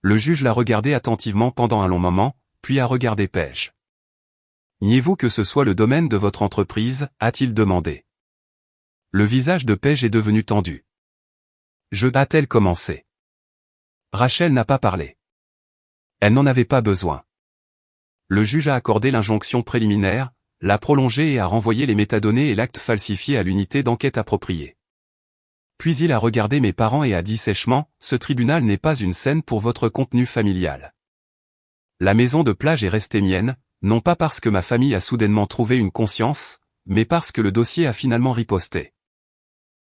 Le juge l'a regardé attentivement pendant un long moment, puis a regardé Paige. Niez-vous que ce soit le domaine de votre entreprise, a-t-il demandé. Le visage de Paige est devenu tendu. A-t-elle commencé. Rachel n'a pas parlé. Elle n'en avait pas besoin. Le juge a accordé l'injonction préliminaire, l'a prolongée et a renvoyé les métadonnées et l'acte falsifié à l'unité d'enquête appropriée. Puis il a regardé mes parents et a dit sèchement, « Ce tribunal n'est pas une scène pour votre contenu familial. La maison de plage est restée mienne, non pas parce que ma famille a soudainement trouvé une conscience, mais parce que le dossier a finalement riposté.